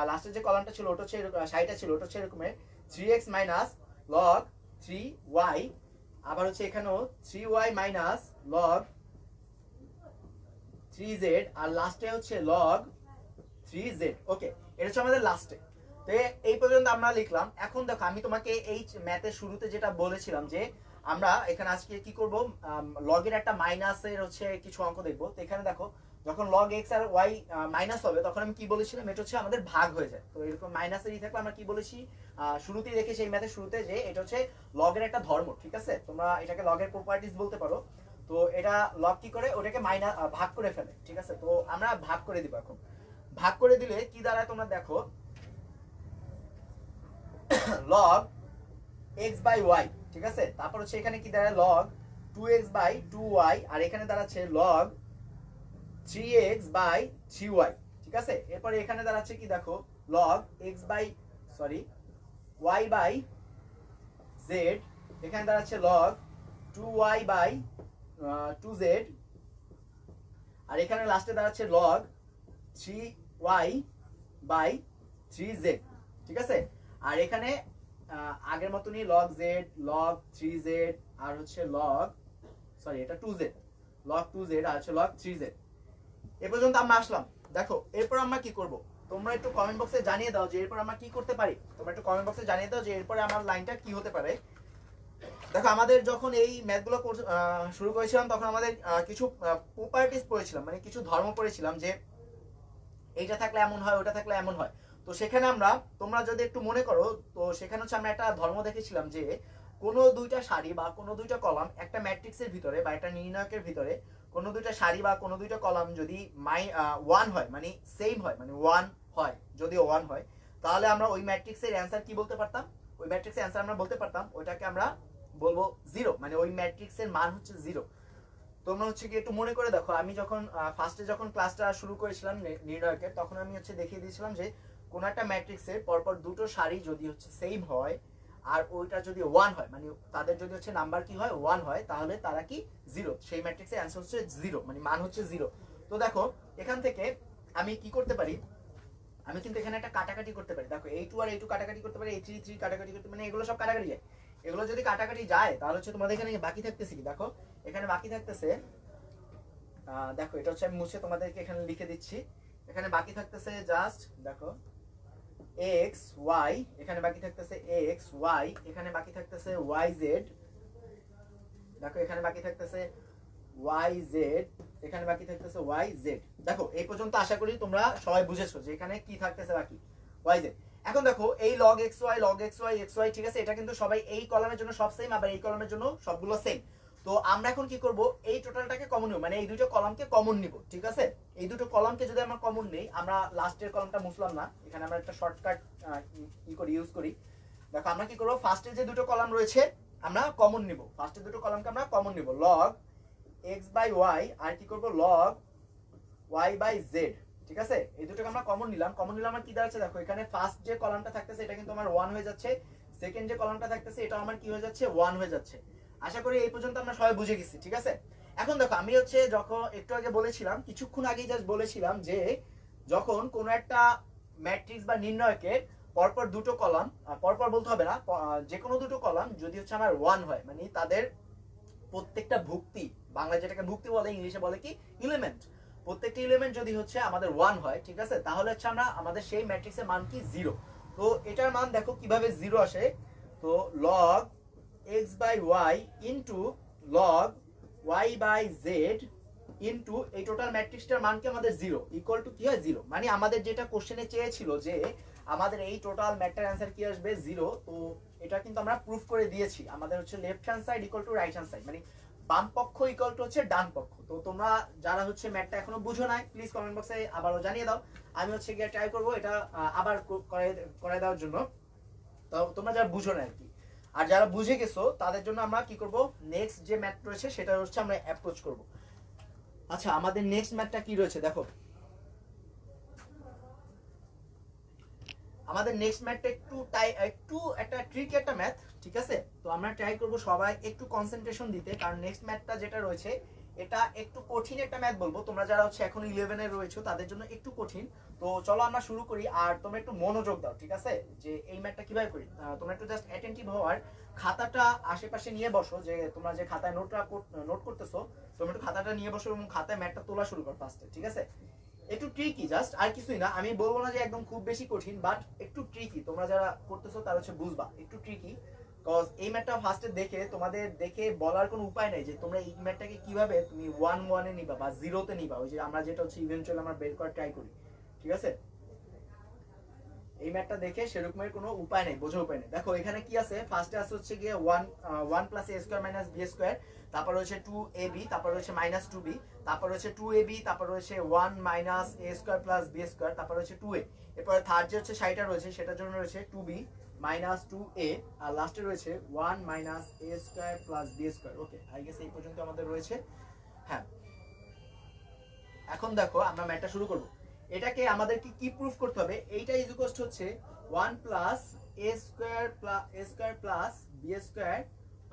লাস্টের যে কলামটা ছিল ওটা হচ্ছে সাইডটা ছিল ওটা হচ্ছে এরকম 3x log 3y, আবার হচ্ছে এখানেও 3y log 3z, আর লাস্টে হচ্ছে log 3z। ওকে এটা হচ্ছে আমাদের লাস্টে। তো এই পর্যন্ত আমরা লিখলাম। এখন দেখো আমি তোমাকে এই ম্যাথের শুরুতে যেটা বলেছিলাম যে আমরা এখানে আজকে কি করব লগের একটা মাইনাসের হচ্ছে কিছু অঙ্ক দেখবো। তো এখানে দেখো যখন log x আর y মাইনাস হবে তখন আমি কি বলেছিলাম এটা হচ্ছে আমাদের ভাগ হয়ে যায়। তো এরকম মাইনাসের ই থাকলে আমরা কি বলেছি শুরুতেই দেখেছি এই ম্যাথের শুরুতে যে এটা হচ্ছে লগের একটা ধর্ম, ঠিক আছে, তোমরা এটাকে লগের প্রপার্টিজ বলতে পারো। তো এটা লগ কি করে ওটাকে মাইনাস ভাগ করে ফেলে, ঠিক আছে। তো আমরা ভাগ করে দিব। এখন ভাগ করে দিলে কি দাঁড়ায় তোমরা দেখো log x by y, ঠিক আছে, তারপর হচ্ছে এখানে কি দাঁড়ায় log 2x by 2y, আর এখানে দাঁড়াচ্ছে log 3x by 3y, ঠিক আছে। এরপরে এখানে দাঁড়াচ্ছে কি দেখো log x by y by z, এখানে দাঁড়াচ্ছে log 2y by 2z, আর এখানে লাস্টে দাঁড়াচ্ছে log 3y by 3z, ঠিক আছে। আর এখানে আগের মতনই log z log 3z আর হচ্ছে log এটা 2z log 2z আর হচ্ছে log 3z। এ পর্যন্ত আমরা আসলাম। দেখো এরপর আমরা কি করব তোমরা একটু কমেন্ট বক্সে জানিয়ে দাও যে এরপর আমরা কি করতে পারি। তোমরা একটু কমেন্ট বক্সে জানিয়ে দাও যে এরপরে আমার লাইনটা কি হতে পারে। দেখো আমাদের যখন এই ম্যাথগুলো শুরু করেছিলাম তখন আমাদের কিছু প্রপার্টিজ পড়েছিলাম, মানে কিছু ধর্ম পড়েছিলাম যে এইটা থাকলে এমন হয় ওটা থাকলে এমন হয়। তো সেখানে আমরা তোমরা যদি একটু মনে করো তো সেখানে হচ্ছে আমরা একটা ধর্ম দেখেছিলাম যে কোনো দুইটা সারি বা কোনো দুইটা কলাম একটা ম্যাট্রিক্সের ভিতরে বা একটা নির্ণায়কের ভিতরে কোনো দুইটা সারি বা কোনো দুইটা কলাম যদি ওয়ান হয় মানে সেম হয় মানে ওয়ান হয়, যদি ওয়ান হয় তাহলে আমরা ওই ম্যাট্রিক্সের অ্যান্সার কি বলতে পারতাম, ওই ম্যাট্রিক্সের অ্যান্সার আমরা বলতে পারতাম ওইটাকে আমরা বলবো জিরো, মানে ওই ম্যাট্রিক্সের মান হচ্ছে জিরো। তোমরা হচ্ছে কি একটু মনে করে দেখো আমি যখন ফার্স্টে যখন ক্লাসটা শুরু করেছিলাম নির্ণায়কের তখন আমি হচ্ছে দেখিয়ে দিয়েছিলাম যে কোন একটা ম্যাট্রিক্সের পরপর দুটো সারি যদি হচ্ছে সেম হয় আর ওইটা যদি ওয়ান হয় মানে তাদের যদি হচ্ছে নাম্বার কি হয় ওয়ান হয় তাহলে তারা কি জিরো, সেই ম্যাট্রিক্সের অ্যান্সার হচ্ছে জিরো, মানে মান হচ্ছে জিরো। তো দেখো এখান থেকে আমি কি করতে পারি, আমি কিন্তু এখানে একটা কাটাকাটি করতে পারি। দেখো এই টু আর এই টু কাটাকাটি করতে পারি, এই থ্রি থ্রি কাটাকাটি করতে, মানে এগুলো সব কাটাকাটি যায়। এগুলো যদি কাটাকাটি যায় তাহলে হচ্ছে তোমাদের এখানে বাকি থাকতেছে কি, দেখো এখানে বাকি থাকতেছে দেখো এটা হচ্ছে আমি মুছে তোমাদেরকে এখানে লিখে দিচ্ছি। এখানে বাকি থাকতেছে জাস্ট দেখো x y, এখানে বাকি থাকতেছে x y, এখানে বাকি থাকতেছে y z, দেখো এখানে বাকি থাকতেছে y z, এখানে বাকি থাকতেছে y z। দেখো এই পর্যন্ত আশা করি তোমরা সবাই বুঝেছো যে এখানে কি থাকতেছে বাকি y z। এখন দেখো এই log x y x y, ঠিক আছে, এটা কিন্তু সবাই এই কলামের জন্য সব সেম, আবার এই কলামের জন্য সবগুলো সেম। তো আমরা এখন কি করব এই টোটালটাকে কমন নিব, মানে এই দুটো কলামকে কমন নিব, ঠিক আছে। এই দুটো কলামকে যদি আমরা কমন নেই, আমরা লাস্টের কলামটা মুছলাম না, এখানে আমরা একটা শর্টকাট ইউজ করি। দেখো আমরা কি করব ফার্স্টের যে দুটো কলাম রয়েছে আমরা কমন নিব, ফার্স্টের দুটো কলামকে আমরা কমন নিব। log এক্স বাই ওয়াই আর কি করব লগ ওয়াই বাই জেড, ঠিক আছে? এই দুটোকে আমরা কমন নিলাম, কমন নিলাম আমার কি দাঁড়াচ্ছে দেখো, এখানে ফার্স্ট যে কলামটা থাকতেছে এটা কিন্তু আমার 1 হয়ে যাচ্ছে, সেকেন্ড যে কলামটা থাকতেছে এটা আমার কি হয়ে যাচ্ছে 1 হয়ে যাচ্ছে। আশা করি এই পর্যন্ত আমরা সবাই বুঝে গেছি, ঠিক আছে? এখন দেখো আমি হচ্ছে যখন একটু আগে বলেছিলাম, কিছুক্ষণ আগেই জাস্ট বলেছিলাম যে যখন কোনো একটা ম্যাট্রিক্স বা নির্ণয়কের পরপর দুটো কলাম, পরপর বলতে হবে না, যে কোনো দুটো কলাম যদি হচ্ছে আমার 1 হয়, মানে তাদের প্রত্যেকটা ভুক্তি, বাংলায় যেটাকে ভুক্তি বলে ইংলিশে বলে কি এলিমেন্ট, প্রত্যেকটা এলিমেন্ট যদি হচ্ছে আমাদের 1 হয়, ঠিক আছে, তাহলে হচ্ছে আমরা আমাদের সেই ম্যাট্রিক্সের মান কি 0। তো এটার মান দেখো কিভাবে 0 আসে, তো log x by y into log y by z into এই টোটাল ম্যাট্রিক্সটার মান কি আমাদের 0 ইকুয়াল টু কি হয় 0, মানে আমাদের যেটা কোশ্চেনে চেয়েছিল যে আমাদের এই টোটাল ম্যাটটার অ্যান্সার কি আসবে 0, তো এটা কিন্তু আমরা প্রুফ করে দিয়েছি। আমাদের হচ্ছে left hand side equal to right hand side, মানে বাম পক্ষ ইকুয়াল টু হচ্ছে ডান পক্ষ। তো তোমরা যারা হচ্ছে ম্যাথটা এখনো বুঝো নাই প্লিজ কমেন্ট বক্সে আবারও জানিয়ে দাও, আমি হচ্ছে গিয়ে ট্রাই করবো এটা আবার করে দেওয়ার জন্য। তো তোমরা যারা বুঝো না আর কি, আর যারা বুঝে গেছো তাদের জন্য আমরা কি করব, নেক্সট যে ম্যাথ রয়েছে সেটা হচ্ছে আমরা অ্যাপ্রোচ করব। আচ্ছা আমাদের নেক্সট ম্যাথটা কি রয়েছে দেখো, আমাদের নেক্সট ম্যাথটা একটু একটা ট্রিকি একটা ম্যাথ, ঠিক আছে? তো আমরা ট্রাই করব সবাই একটু কনসেন্ট্রেশন দিতে, কারণ নেক্সট ম্যাথটা যেটা রয়েছে এটা একটু কঠিন একটা ম্যাথ বলবো, তোমরা যারা হচ্ছে এখন 11 এ রয়েছো তাদের জন্য একটু কঠিন। তো চলো আমরা শুরু করি, আর তোমরা একটু মনোযোগ দাও, ঠিক আছে, যে এই ম্যাথটা কিভাবে করি। তোমরা একটু জাস্ট অ্যাটেন্টিভ হও, আর খাতাটা আশেপাশে নিয়ে বসো, যে তোমরা যে খাতায় নোট করতেছো তোমরা একটু খাতাটা নিয়ে বসো এবং খাতায় ম্যাথটা তোলা শুরু করো ফার্স্টে, ঠিক আছে? একটু ট্রিকি জাস্ট, আর কিছুই না, আমি বলবো না যে একদম খুব বেশি কঠিন, বাট একটু ট্রিকি, তোমরা যারা করতেছো তারা হচ্ছে বুঝবা একটু ট্রিকি। কজ এই ম্যাথটা ফার্স্টে দেখে তোমাদের দেখে বলার কোনো উপায় নাই যে তোমরা এই ম্যাথটাকে কিভাবে তুমি 1 1 এ নিবা বা 0 তে নিবা, ওই যে আমরা যেটা হচ্ছে ইভেন্চুয়ালি আমরা বের করার ট্রাই করি, ঠিক আছে? এই ম্যাথটা দেখে সেরকমের কোনো উপায় নেই, বোঝার উপায় নেই। দেখো এখানে কি আছে, ফার্স্টে আছে হচ্ছে গিয়ে 1 plus A square minus B square, তারপর রয়েছে 2ab, তারপর রয়েছে মাইনাস 2b, তারপর রয়েছে 2ab, তারপর রয়েছে 1 মাইনাস এ স্কোয়ার প্লাস বি স্কোয়ার, তারপর রয়েছে 2a, এরপরে থার্ড যে হচ্ছে সাইডটা রয়েছে সেটার জন্য রয়েছে 2b মাইনাস 2a, আর লাস্টে রয়েছে 1 minus A square plus B square. Okay, I guess এই পর্যন্ত আমাদের রয়েছে। হ্যাঁ, এখন দেখো আমরা ম্যাথটা শুরু করব। এটাকে আমাদেরকে কি প্রুফ করতে হবে, এইটা ইজ ইকুয়াল টু হচ্ছে 1 plus A square plus B square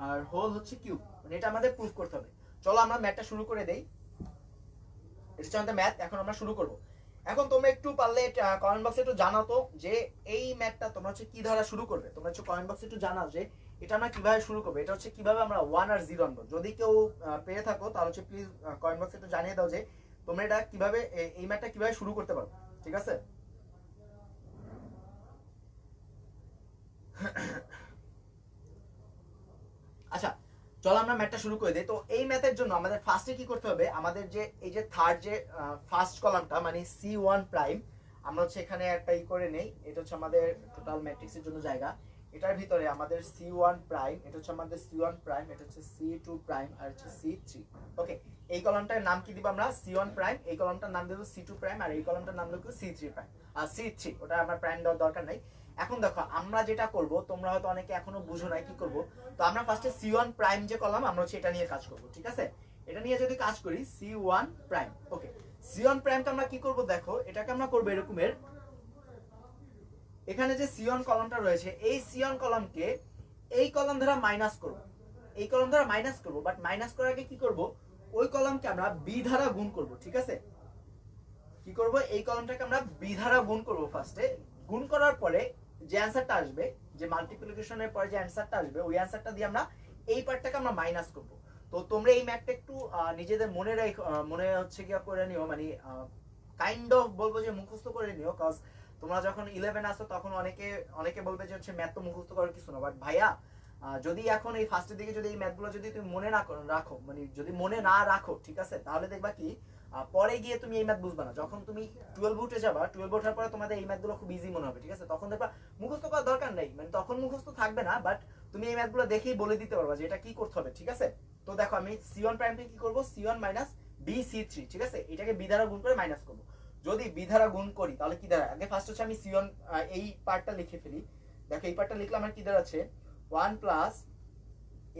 R whole হচ্ছে কিউব, মানে এটা আমাদের প্রুফ করতে হবে। চলো আমরা ম্যাথটা শুরু করে দেই, এটা হচ্ছে আমাদের ম্যাথ, এখন আমরা শুরু করব। এখন তোমরা একটু পারলে কমেন্ট বক্সে একটু জানাও তো যে এই ম্যাথটা তোমরা হচ্ছে কি ধারা শুরু করবে, তোমরা হচ্ছে কমেন্ট বক্সে একটু জানাও যে এটা আমরা কিভাবে শুরু করবো, এটা হচ্ছে কিভাবে আমরা 1 আর 0 আনবো। যদি কেউ পেরে থাকো তাহলে হচ্ছে প্লিজ কমেন্ট বক্সে একটু জানিয়ে দাও যে তোমরা এটা কিভাবে এই ম্যাথটা কিভাবে শুরু করতে পারো, ঠিক আছে? আচ্ছা চলো আমরা ম্যাথটা শুরু করে দিই। তো এই ম্যাথের জন্য আমাদের ফার্স্টে কি করতে হবে, আমাদের যে এই যে থার্ড যে ফার্স্ট কলামটা মানে C1 প্রাইম, আমরা হচ্ছে এখানে একটা করে নেই, এটা হচ্ছে আমাদের টোটাল ম্যাট্রিক্সের জন্য জায়গা, এটার ভিতরে আমাদের C1 প্রাইম, এটা হচ্ছে আমাদের C1 প্রাইম, এটা হচ্ছে C2 প্রাইম আর হচ্ছে C3। ওকে, এই কলামটার নাম কি দিব আমরা C1 প্রাইম, এই কলামটার নাম দেব C2 প্রাইম, আর এই কলামটার নাম দেব C3 প্রাইম আর C3, ওটা আমার প্রাইম দেওয়ার দরকার নাই। এখন দেখো আমরা যেটা করব, তোমরা হয়তো অনেকে এখনো বুঝো নাই কি করব, তো আমরা ফার্স্টে C1 প্রাইম যে কলাম আমরা হচ্ছে এটা নিয়ে কাজ করব, ঠিক আছে? এটা নিয়ে যদি কাজ করি C1 প্রাইম, ওকে, C1 প্রাইমটা আমরা কি করব দেখো, এটাকে আমরা করব এরকমের, এখানে যে C1 কলামটা রয়েছে এই C1 কলামকে এই কলাম দ্বারা মাইনাস করব, এই কলাম দ্বারা মাইনাস করব, বাট মাইনাস করার আগে কি করব, ওই কলামকে আমরা বি দ্বারা গুণ করব, ঠিক আছে? কি করব, এই কলামটাকে আমরা বি দ্বারা গুণ করব ফার্স্টে, গুণ করার পরে যে অ্যানসারটা আসবে, যে মাল্টিপ্লিকেশনের পরে যে অ্যানসারটা আসবে ওই অ্যানসারটা দিয়ে আমরা এই পার্টটাকে আমরা মাইনাস করব। তো তোমরা এই ম্যাথটা একটু নিজেদের মনে হচ্ছে কি করে নিও, মানে কাইন্ড অফ বলবো যে মুখস্থ করে নিও, কজ তোমরা যখন 11 আসো তখন অনেকে বলবে যে হচ্ছে ম্যাথ তো মুখস্থ করার কিছু না, বাট ভাইয়া যদি এখন এই ফার্স্টের দিকে যদি এই ম্যাথগুলো যদি তুমি মনে না রাখো, মানে যদি মনে না রাখো, ঠিক আছে, তাহলে দেখবা কি পরে গিয়ে তুমি এই ম্যাথ বুঝবা না, যখন তুমি 12 উঠে যাবা, 12 ওঠার পরে তোমাদের এই ম্যাথগুলো খুব ইজি মনে হবে, ঠিক আছে? তখন দেখবা মুখস্থ করার দরকার নেই, মানে তখন মুখস্থ থাকবে না, বাট তুমি এই ম্যাথগুলো দেখেই বলে দিতে পারবা যে এটা কি করতে হবে, ঠিক আছে? তো দেখো আমি C1 প্রাইমকে কি করব, C1 মাইনাস BC3, ঠিক আছে, এটাকে বি দ্বারা গুণ করে মাইনাস করব। যদি বি দ্বারা গুণ করি তাহলে কি দাঁড়ায়, আগে ফার্স্ট হচ্ছে আমি C1 এই পার্টটা লিখে ফেলি। দেখো এই পার্টটা লিখলে আমার কি দাঁড়াচ্ছে 1 plus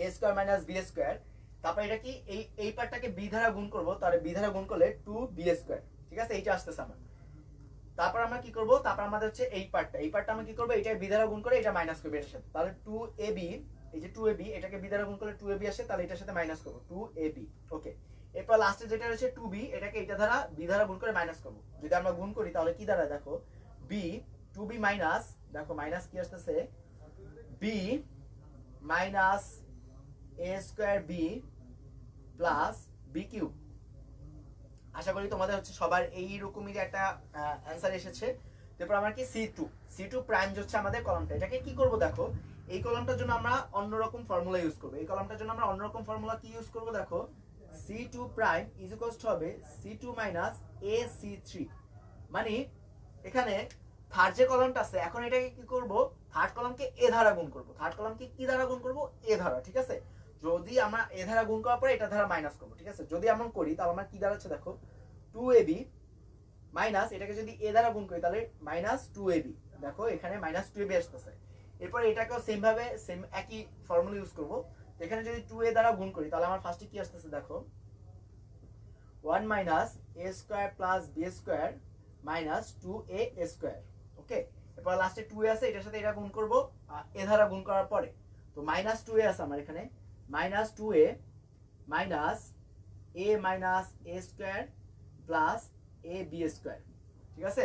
A square minus B square, তারপর এটা কি এই পার্টটাকে বি দ্বারা গুণ করব, তাহলে বি দ্বারা গুণ করলে 2b², ঠিক আছে, এইটা আসতেছে আমার। তারপর আমরা কি করব, তারপর আমাদের হচ্ছে এই পার্টটা আমরা কি করব, এটা বি দ্বারা গুণ করে এটা মাইনাস করব এটার সাথে, তাহলে 2ab, এই যে 2ab এটাকে বি দ্বারা গুণ করলে 2ab আসে, তাহলে এটার সাথে মাইনাস করব 2ab। ওকে, এরপর লাস্টে যেটা রয়েছে 2b, এটাকে এটা দ্বারা বি দ্বারা গুণ করে মাইনাস করব। যদি আমরা গুণ করি তাহলে কি দাঁড়ায় দেখো, b 2b মাইনাস, দেখো মাইনাস কি আসতেছে, b minus a²b plus b cube. আশা করি তোমাদের হচ্ছে সবার এই রকমই একটা অ্যান্সার এসেছে। তারপর আমরা কি C2 প্রাইম হচ্ছে আমাদের কলামটা, এটাকে কি করব দেখো, এই কলামটার জন্য আমরা অন্যরকম ফর্মুলা ইউজ করব। এই কলামটার জন্য আমরা অন্যরকম ফর্মুলা কি ইউজ করব দেখো, C2 prime is equals to হবে C2 মাইনাস AC3। মানে এখানে থার্ড যে কলামটা আছে, এখন এটাকে কি করব, থার্ড কলামকে এ ধারা গুণ করব। থার্ড কলামকে কি দ্বারা গুণ করব, এ ধারা, ঠিক আছে। যদি আমরা এ ধারা গুণ করার পরে এটা ধারা মাইনাস করব, ঠিক আছে। যদি এমন করি তাহলে আমরা কি দাঁড়াচ্ছে দেখো, 2ab মাইনাস, এটাকে যদি এ দ্বারা গুণ করি তাহলে মাইনাস 2ab, দেখো এখানে মাইনাস 2ab আসতেছে। এরপর এটাকেও সেম ভাবে সেম একই ফর্মুলা ইউজ করব। এখানে যদি 2a দ্বারা গুণ করি তাহলে আমার ফার্স্টে কি আসতেছে দেখো, 1 minus a² plus b² minus 2a²। ওকে, এরপর লাস্টে 2a আছে, এটার সাথে এটা গুণ করব এ ধারা গুণ করার পরে, তো মাইনাস 2a আছে আমার এখানে, minus 2a minus a minus a² plus ab², ঠিক আছে।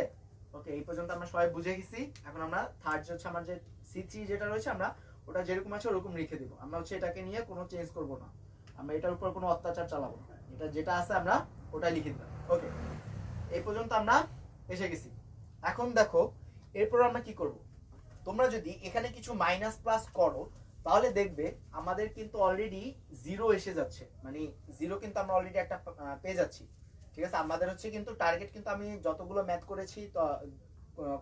ওকে, এই পর্যন্ত আমরা সবাই বুঝে গেছি। এখন আমরা থার্ড হচ্ছে আমার যে C3 যেটা রয়েছে, আমরা ওটা যেরকম আছে ওরকম লিখে দিব। আমরা হচ্ছে এটাকে নিয়ে কোনো চেঞ্জ করব না, আমরা এটার উপর কোনো অত্যাচার চালাবো না, এটা যেটা আছে আমরা ওটাই লিখে দিলাম। ওকে, এই পর্যন্ত আমরা এসে গেছি। এখন দেখো এরপর আমরা কি করব, তোমরা যদি এখানে কিছু মাইনাস প্লাস করো তাহলে দেখবে আমাদের কিন্তু অলরেডি 0 এসে যাচ্ছে, মানে 0 কিন্তু আমরা অলরেডি একটা পেয়ে যাচ্ছি, ঠিক আছে। আমাদের হচ্ছে কিন্তু টার্গেট, কিন্তু আমি যতগুলো ম্যাথ করেছি তো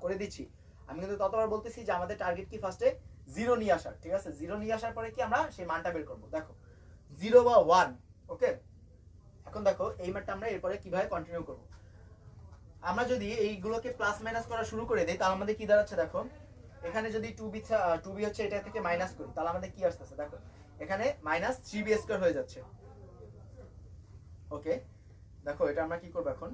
করে দিচ্ছি, আমি কিন্তু ততবার বলতেছি যে আমাদের টার্গেট কি ফার্স্টে 0 নিয়ে আসার, ঠিক আছে। 0 নিয়ে আসার পরে কি আমরা সেই মানটা বের করব, দেখো 0 বা 1। ওকে, এখন দেখো এই ম্যাথটা আমরা এরপরে কিভাবে কন্টিনিউ করব। আমরা যদি এইগুলোকে প্লাস মাইনাস করা শুরু করে দেই তাহলে আমাদের কি দাঁড়াচ্ছে দেখো, এখানে যদি 2b হচ্ছে এটা থেকে মাইনাস করি তাহলে আমাদের কি আসতেছে দেখো, এখানে মাইনাস 3b² হয়ে যাচ্ছে। ওকে, দেখো এটা আমরা কি করব এখন,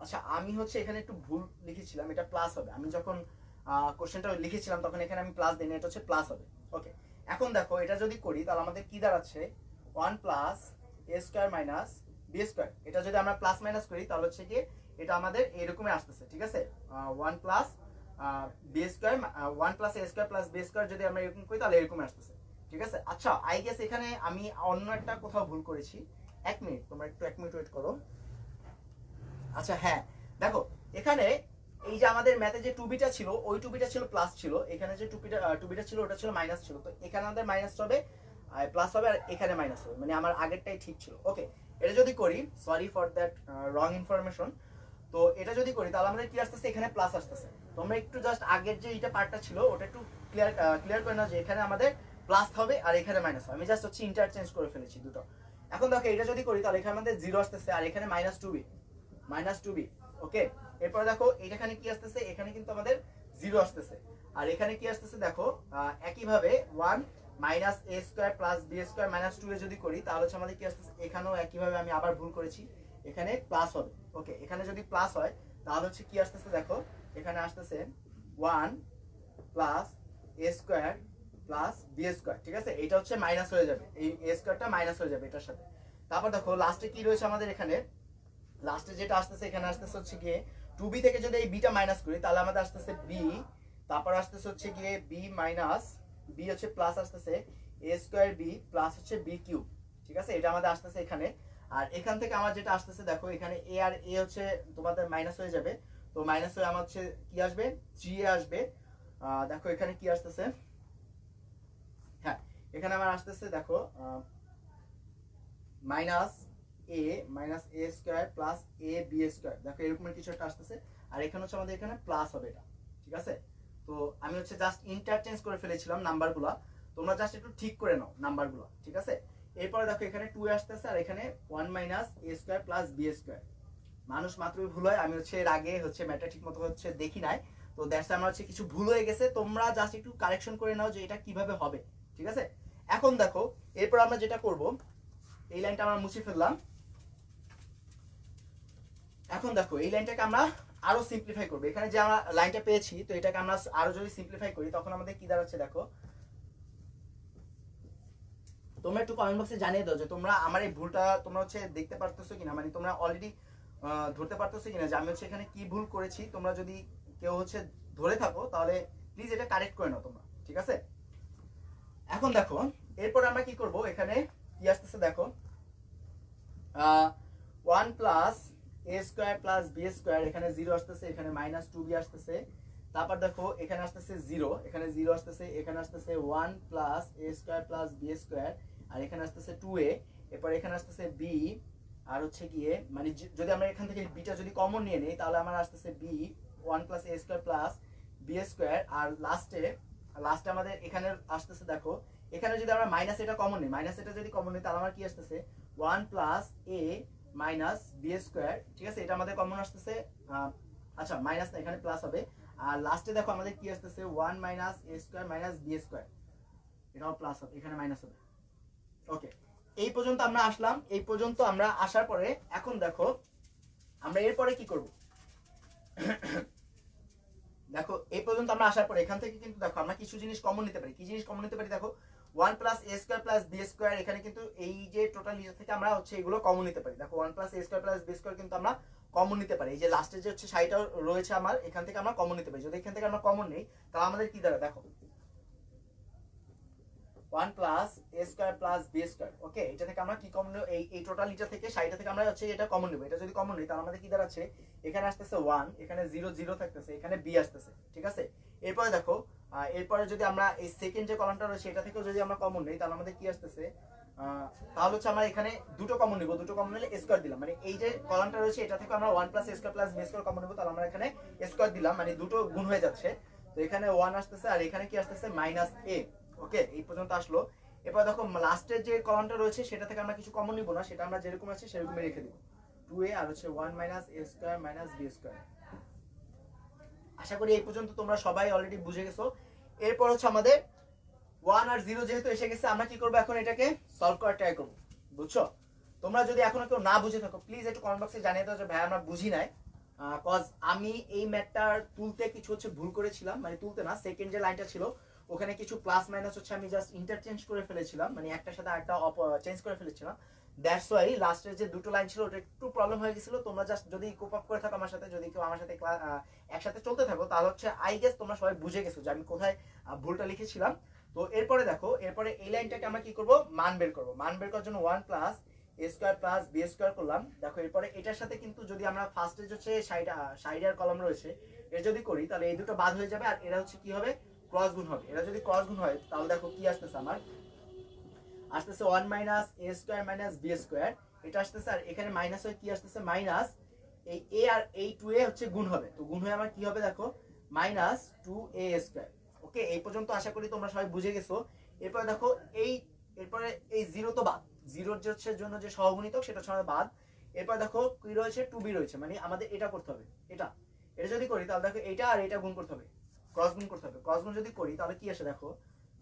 আচ্ছা আমি হচ্ছে এখানে একটু ভুল লিখেছিলাম, এটা প্লাস হবে। আমি যখন কোশ্চেনটা লিখেছিলাম তখন এখানে আমি প্লাস দিই না, এটা হচ্ছে প্লাস হবে। ওকে, এখন দেখো এটা যদি করি তাহলে আমাদের কি দাঁড়াচ্ছে, 1 প্লাস a² মাইনাস b²। এটা যদি আমরা প্লাস মাইনাস করি তাহলে হচ্ছে কি এটা আমাদের এরকমই আসতেছে, ঠিক আছে। 1 plus b² 1 plus a² plus b² যদি আমরা এরকম করি তাহলে এরকমই আসতেছে, ঠিক আছে। আচ্ছা আই গেস এখানে আমি অন্য একটা কোথাও ভুল করেছি, 1 মিনিট, তোমরা একটু 1 মিনিট ওয়েট করো। আচ্ছা হ্যাঁ, দেখো এখানে এই যে আমাদের ম্যাথে যে 2bটা ছিল, ওই 2bটা ছিল প্লাস ছিল, এখানে যে 2bটা ছিল ওটা ছিল মাইনাস ছিল, তো এখানে আমাদের মাইনাস হবে আর প্লাস হবে, আর এখানে মাইনাস হবে, মানে আমার আগেরটাই ঠিক ছিল। ওকে, এটা যদি করি, sorry for that wrong information, তো এটা যদি করি তাহলে আমাদের কি আসতেছে, এখানে প্লাস আসতেছে। তোমরা একটু জাস্ট আগের যে এইটা পার্টটা ছিল ওটা একটু ক্লিয়ার করে নাও যে এখানে আমাদের প্লাস হবে আর এখানে মাইনাস হবে। আমি জাস্ট হচ্ছে ইন্টারচেঞ্জ করে ফেলেছি দুটো। এখন দেখো এটা যদি করি তাহলে এখানে আমাদের 0 আসতেছে আর এখানে -2b। ওকে, এরপর দেখো এখানে কি আসতেছে, এখানে কিন্তু আমাদের 0 আসতেছে, আর এখানে কি আসতেছে দেখো, একইভাবে 1 minus a² plus b² minus 2a যদি করি তাহলে হচ্ছে আমাদের কি আসতেছে, এখানেও একইভাবে আমি আবার ভুল করেছি, এখানে প্লাস হবে। ওকে, এখানে যদি প্লাস হয় তাহলে হচ্ছে কি আসতেছে দেখো, এখানে আসতেছে 1 প্লাস a² প্লাস b², ঠিক আছে। এটা হচ্ছে মাইনাস হয়ে যাবে, এই a²টা মাইনাস হয়ে যাবে এটার সাথে। তারপর দেখো লাস্টে কি রয়েছে আমাদের, এখানে লাস্টে যেটা আসতেছে এখানে আসতেছে হচ্ছে গিয়ে 2b থেকে যদি এই bটা মাইনাস করি তাহলে আমাদের আসতেছে b, তারপর আসতেছে হচ্ছে গিয়ে b মাইনাস b হচ্ছে প্লাস আসতেছে a² b প্লাস হচ্ছে b কিউব, ঠিক আছে। এটা আমাদের আসতেছে এখানে, আর এখান থেকে আমার যেটা আসতেছে দেখো, এখানে a আর a হচ্ছে তোমাদের মাইনাস হয়ে যাবে, তো মাইনাস হয়ে আমার হচ্ছে কি আসবে, 3a আসবে। দেখো এখানে কি আসতেছে, হ্যাঁ এখানে আমার আসতেছে দেখো minus a minus a² plus ab², দেখো এরকম কিছু একটা আসতেছে, আর এখানে হচ্ছে আমাদের এখানে প্লাস হবে এটা, ঠিক আছে। তো আমি হচ্ছে জাস্ট ইন্টারচেঞ্জ করে ফেলেছিলাম নাম্বারগুলো, তোমরা জাস্ট একটু ঠিক করে নাও নাম্বারগুলো, ঠিক আছে। এরপরে দেখো এখানে 2 আসতেছে আর এখানে 1 মাইনাস a² প্লাস b², মানুষ মাত্রই ভুল হয়, আমি হচ্ছে এর আগে হচ্ছে ম্যাথটা ঠিক মতো হচ্ছে দেখি নাই, তো দ্যাটস আমার হচ্ছে কিছু ভুল হয়ে গেছে, তোমরা জাস্ট একটু কারেকশন করে নাও যে এটা কিভাবে হবে, ঠিক আছে। এখন দেখো এরপর আমরা যেটা করব, এই লাইনটা আমরা মুছে ফেললাম। এখন দেখো এই লাইনটাকে আমরা আরো সিম্পলিফাই করবো, এখানে যে আমরা লাইনটা পেয়েছি তো এটাকে আমরা আরো যদি সিম্পলিফাই করি তখন আমাদের কি দাঁড়াচ্ছে দেখো। তোমরা একটু কমেন্ট বক্সে জানিয়ে দাও যে তোমরা আমার এই ভুলটা তোমরা হচ্ছে দেখতে পারতেছো কিনা, মানে তোমরা অলরেডি ধরতে পারতেছো কিনা যে আমি হচ্ছে এখানে কি ভুল করেছি। তোমরা যদি কেউ হচ্ছে ধরে থাকো তাহলে প্লিজ এটা কারেক্ট করে নাও তোমরা, ঠিক আছে। এখন দেখো এরপর আমরা কি করব, এখানে কি আসতেছে দেখো, 1 plus A square plus B square, এখানে 0 আসতেছে, এখানে মাইনাস 2b আসতেছে, তারপর দেখো এখানে আসতেছে 0, এখানে 0 আসতেছে, এখানে আসতেছে 1 plus A square plus B square, আর এখানে আসতেছে 2a, এরপর এখানে আসতেছে b, আর হচ্ছে গিয়ে মানে যদি আমরা এখান থেকে বিটা যদি কমন নিয়ে নিই তাহলে আমার আসতেছে b 1 plus A square plus B square, আর লাস্টে আমাদের এখানে আসতেছে দেখো, এখানে যদি আমরা মাইনাস এটা কমন নিই, মাইনাস এটা যদি কমন নিই তাহলে আমার কি আসতেছে 1 প্লাস এ মাইনাস বি স্কোয়ার, ঠিক আছে, এটা আমাদের কমন আসতেছে, আচ্ছা মাইনাস না এখানে প্লাস হবে, আর লাস্টে দেখো আমাদের কি আসতেছে 1 মাইনাস এ স্কোয়ার মাইনাস বি স্কোয়ার, এটাও প্লাস হবে, এখানে মাইনাস হবে। ওকে, এই পর্যন্ত আমরা আসলাম, এই পর্যন্ত আমরা আসার পরে এখন দেখো আমরা এরপরে কি করব। দেখো এই পর্যন্ত আমরা আসার পরে এখান থেকে কিন্তু দেখো আমরা কিছু জিনিস কমন নিতে পারি, কি জিনিস কমন নিতে পারি দেখো, 1 plus A square plus B square, এখানে কিন্তু এই যে টোটাল ইয়ে থেকে আমরা হচ্ছে এগুলো কমন নিতে পারি। দেখো 1 plus A square plus B square কিন্তু আমরা কমন নিতে পারি, এই যে লাস্টে যে হচ্ছে সাইডটা রয়েছে আমার এখান থেকে আমরা কমন নিতে পারি, যদি এখান থেকে আমরা কমন নেই তাহলে আমাদের কি দাঁড়ায় দেখো 1 plus A square plus B square, ওকে, এটা থেকে আমরা কি কমন নেব, এই টোটাল এটা থেকে সাইডটা থেকে আমরা হচ্ছে এটা কমন নেব, এটা যদি কমন নেই তাহলে আমাদের কি দাঁড়াচ্ছে, এখানে আসতেছে 1, এখানে 0 0 থাকতেছে, এখানে b আসতেছে, ঠিক আছে। এরপরে দেখো এরপরে যদি আমরা এই সেকেন্ড যে কলামটা রয়েছে এটা থেকেও যদি আমরা কমন নেই তাহলে আমাদের কি আসতেছে, তাহলে হচ্ছে আমরা এখানে দুটো কমন নিব, দুটো কমন নিলে স্কোয়ার দিলাম, মানে এই যে কলামটা রয়েছে এটা থেকে আমরা 1 plus A square plus B square common নিব, তাহলে আমরা এখানে স্কোয়ার দিলাম, মানে দুটো গুণ হয়ে যাচ্ছে, তো এখানে 1 আসতেছে আর এখানে কি আসতেছে মাইনাস a, ওকে, এই পর্যন্ত আসলো। এরপর দেখো লাস্টের যে কলামটা রয়েছে সেটা থেকে আমরা কিছু কমন নিব না, সেটা আমরা যেরকম আছে সেরকমই রেখে দিব, 2a আর হচ্ছে 1 মাইনাস এ স্কোয়ার মাইনাস বি স্কোয়ার। আশা করি এই পর্যন্ত তোমরা সবাই অলরেডি বুঝে গেছো। এরপর হচ্ছে আমাদের 1 আর 0 যেহেতু এসে গেছে আমরা কি করব, এখন এটাকে সলভ করার ট্রাই করব, বুঝছো। তোমরা যদি এখনো কেউ না বুঝে থাকো প্লিজ একটু কমেন্ট বক্সে জানিয়ে দাও যে ভাই আমরা বুঝি নাই, কজ আমি এই ম্যাথটার তুলতে কিছু হচ্ছে ভুল করেছিলাম, মানে তুলতে না, সেকেন্ড যে লাইনটা ছিল ওখানে কিছু প্লাস মাইনাস হচ্ছে আমি জাস্ট ইন্টারচেঞ্জ করে ফেলেছিলাম, মানে একটার সাথে আরেকটা চেঞ্জ করে ফেলেছিলাম, দ্যাটস ওয়াই লাস্টের যে দুটো লাইন ছিল ওটা একটু প্রবলেম হয়ে গেছিল। তোমরা জাস্ট যদি কোপ আপ করে থাকো আমার সাথে, যদি কেউ আমার সাথে একসাথে চলতে থাকো তাহলে হচ্ছে আই গেস তোমরা সবাই বুঝে গেছো যে আমি কোথায় ভুলটা লিখেছিলাম। তো এরপরে দেখো এরপরে এই লাইনটাকে আমরা কি করব, মান বের করব, মান বের করার জন্য 1 plus A square plus B square করলাম। দেখো এরপরে এটার সাথে কিন্তু যদি আমরা ফার্স্টে হচ্ছে সাইড আর কলাম রয়েছে এর যদি করি তাহলে এই দুটো বাদ হয়ে যাবে, আর এরা হচ্ছে কি হবে ক্রস গুণ হবে, এরা যদি ক্রস গুণ হয় তাহলে দেখো কি আসতেছে আমার, আসতেছে 1 মাইনাস এ স্কোয়ার মাইনাস বি স্কোয়ার, এটা আসতেছে, আর এখানে মাইনাস হয়ে কি আসতেছে মাইনাস এই এ আর এই 2a হচ্ছে গুণ হবে, তো গুণ হয়ে আমার কি হবে দেখো মাইনাস 2a স্কোয়ার। ওকে, এই পর্যন্ত আশা করি তোমরা সবাই বুঝে গেছো। এরপরে দেখো এরপরে এই 0 তো বাদ, 0 যে হচ্ছে জন্য যে সহগুণিতক সেটা হচ্ছে আমাদের বাদ। এরপর দেখো কি রয়েছে 2b রয়েছে, মানে আমাদের এটা করতে হবে, এটা যদি করি তাহলে দেখো এটা আর এটা গুণ করতে হবে, ক্রস গুণ করতে হবে, ক্রস গুণ যদি করি তাহলে কি আসে দেখো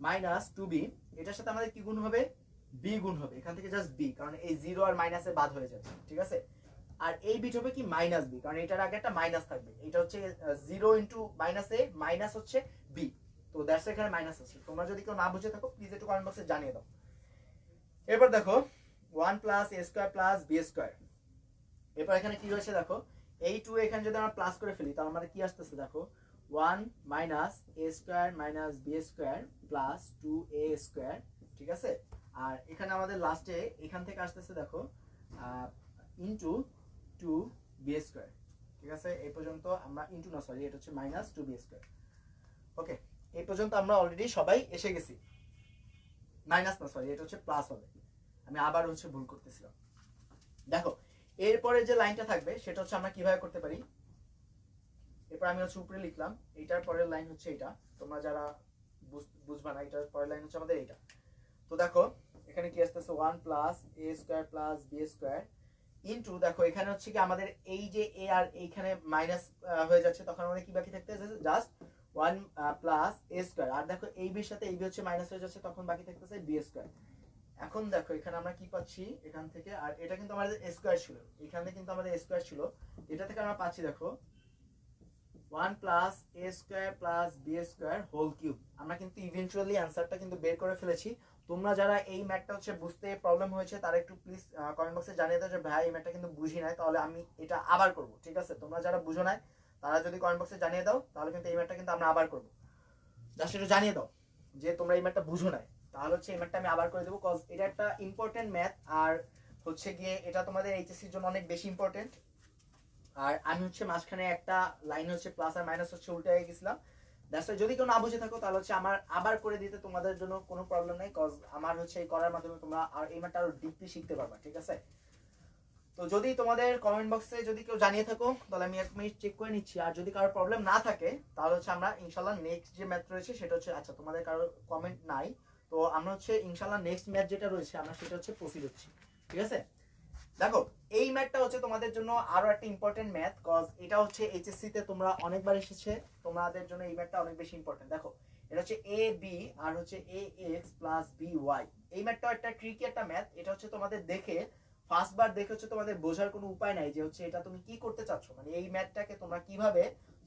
মাইনাস 2b, এটার সাথে আমাদের কি গুণ হবে বি গুণ হবে, এখান থেকে জাস্ট বি, কারণ এই 0 আর মাইনাসে বাদ হয়ে যাবে, ঠিক আছে। আর এই বিট হবে কি মাইনাস বি, কারণ এটার আগে একটা মাইনাস থাকবে, এটা হচ্ছে 0 ইন্টু মাইনাস এ মাইনাস হচ্ছে বি, তো দ্যাটস এখানে মাইনাস আছে। তোমরা যদি কেউ না বুঝে থাকো প্লিজ একটু কমেন্ট বক্সে জানিয়ে দাও। এরপর দেখো 1 plus A square plus B square, এরপর এখানে কি রয়েছে দেখো এই 2 এখানে যদি আমরা প্লাস করে ফেলি তাহলে আমাদের কি আসতেছে দেখো 1 মাইনাস এ square minus B square plus 2a square, ঠিক আছে। আর এখানে আমাদের লাস্টে এখান থেকে আসতেছে দেখো ইন্টু 2b স্কোয়ার, ঠিক আছে। এই পর্যন্ত আমরা ইন্টু না সরি এটা হচ্ছে মাইনাস 2b স্কোয়ার। ওকে, এই পর্যন্ত আমরা অলরেডি সবাই এসে গেছি, মাইনাস না সরি এটা হচ্ছে প্লাস হবে, আমি আবার হচ্ছে ভুল করতেছিলাম। দেখো এরপরে যে লাইনটা থাকবে সেটা হচ্ছে আমরা কিভাবে করতে পারি, এরপর আমি হচ্ছে উপরে লিখলাম এইটার পরের লাইন হচ্ছে এটা, তোমরা যারা বুঝবা না এটার পরের লাইন হচ্ছে আমাদের এইটা। তো দেখো এখানে কি আসতেছে 1 plus A square plus B square, into দেখো এখানে হচ্ছে কি আমাদের এই যে এ আর এইখানে মাইনাস হয়ে যাচ্ছে, তখন আমাদের কি বাকি থাকতেছে জাস্ট 1 প্লাস এ স্কয়ার। আর দেখো এই বির সাথে এই বি হচ্ছে মাইনাস হয়ে যাচ্ছে, তখন বাকি থাকতেছে বি স্কয়ার। এখন দেখো এখানে আমরা কি পাচ্ছি এখান থেকে, আর এটা কিন্তু আমাদের স্কয়ার ছিল, এখানে কিন্তু আমাদের স্কয়ার ছিল, এটা থেকে আমরা পাচ্ছি দেখো 1 plus A square plus B square whole cube. আমরা কিন্তু ইভেন্চুয়ালি অ্যান্সারটা কিন্তু বের করে ফেলেছি। তোমরা যারা এই ম্যাথটা হচ্ছে বুঝতে প্রবলেম হয়েছে তারা একটু প্লিজ কমেন্ট বক্সে জানিয়ে দাও যে ভাই এই ম্যাথটা কিন্তু বুঝি নাই, তাহলে আমি এটা আবার করব। ঠিক আছে, তোমরা যারা বুঝো নাই তারা যদি কমেন্ট বক্সে জানিয়ে দাও তাহলে কিন্তু এই ম্যাথটা কিন্তু আমরা আবার করব। জাস্ট একটু জানিয়ে দাও যে তোমরা এই ম্যাথটা বুঝো নাই, তাহলে হচ্ছে এই ম্যাথটা আমি আবার করে দেবো, কজ এটা একটা ইম্পর্টেন্ট ম্যাথ, আর হচ্ছে গিয়ে এটা তোমাদের এইচএসসির জন্য অনেক বেশি ইম্পর্টেন্ট। আর আমি হচ্ছে মাঝখানে একটা লাইন হচ্ছে প্লাস আর মাইনাস হচ্ছে উল্টে গেছিলাম। দ্যাটস ওয়াই যদি কেউ না বুঝে থাকো তাহলে হচ্ছে আমার আবার করে দিতে তোমাদের জন্য কোনো প্রবলেম নেই, কজ আমার হচ্ছে এই করার মাধ্যমে তোমরা আর এই ম্যাথটা আরো ডিপলি শিখতে পারবা। ঠিক আছে, তো যদি তোমাদের কমেন্ট বক্সে যদি কেউ জানিয়ে থাকো তাহলে আমি 1 মিনিট চেক করে নিচ্ছি, আর যদি কারোর প্রবলেম না থাকে তাহলে হচ্ছে আমরা ইনশাল্লাহ নেক্সট যে ম্যাথ রয়েছে সেটা হচ্ছে, আচ্ছা তোমাদের কারোর কমেন্ট নাই তো আমরা হচ্ছে ইনশাল্লাহ নেক্সট ম্যাথ যেটা রয়েছে আমরা সেটা হচ্ছে প্রসিড হচ্ছি। ঠিক আছে, দেখো এই ম্যাথটা হচ্ছে তোমাদের জন্য আরো একটা ইম্পর্টেন্ট ম্যাথ, কজ এটা হচ্ছে এইচএসসি তে তোমরা অনেকবার এসেছে, তোমাদের জন্য এই ম্যাথটা অনেক বেশি ইম্পর্টেন্ট। দেখো এটা হচ্ছে এ বি আর হচ্ছে এ এক্স প্লাস বি ওয়াই। এই ম্যাথটা একটা ট্রিকি একটা ম্যাথ, এটা হচ্ছে তোমাদের দেখে ফার্স্ট বার দেখে হচ্ছে তোমাদের বোঝার কোনো উপায় নাই যে হচ্ছে এটা তুমি কি করতে চাচ্ছ, মানে এই ম্যাথটাকে তোমরা কিভাবে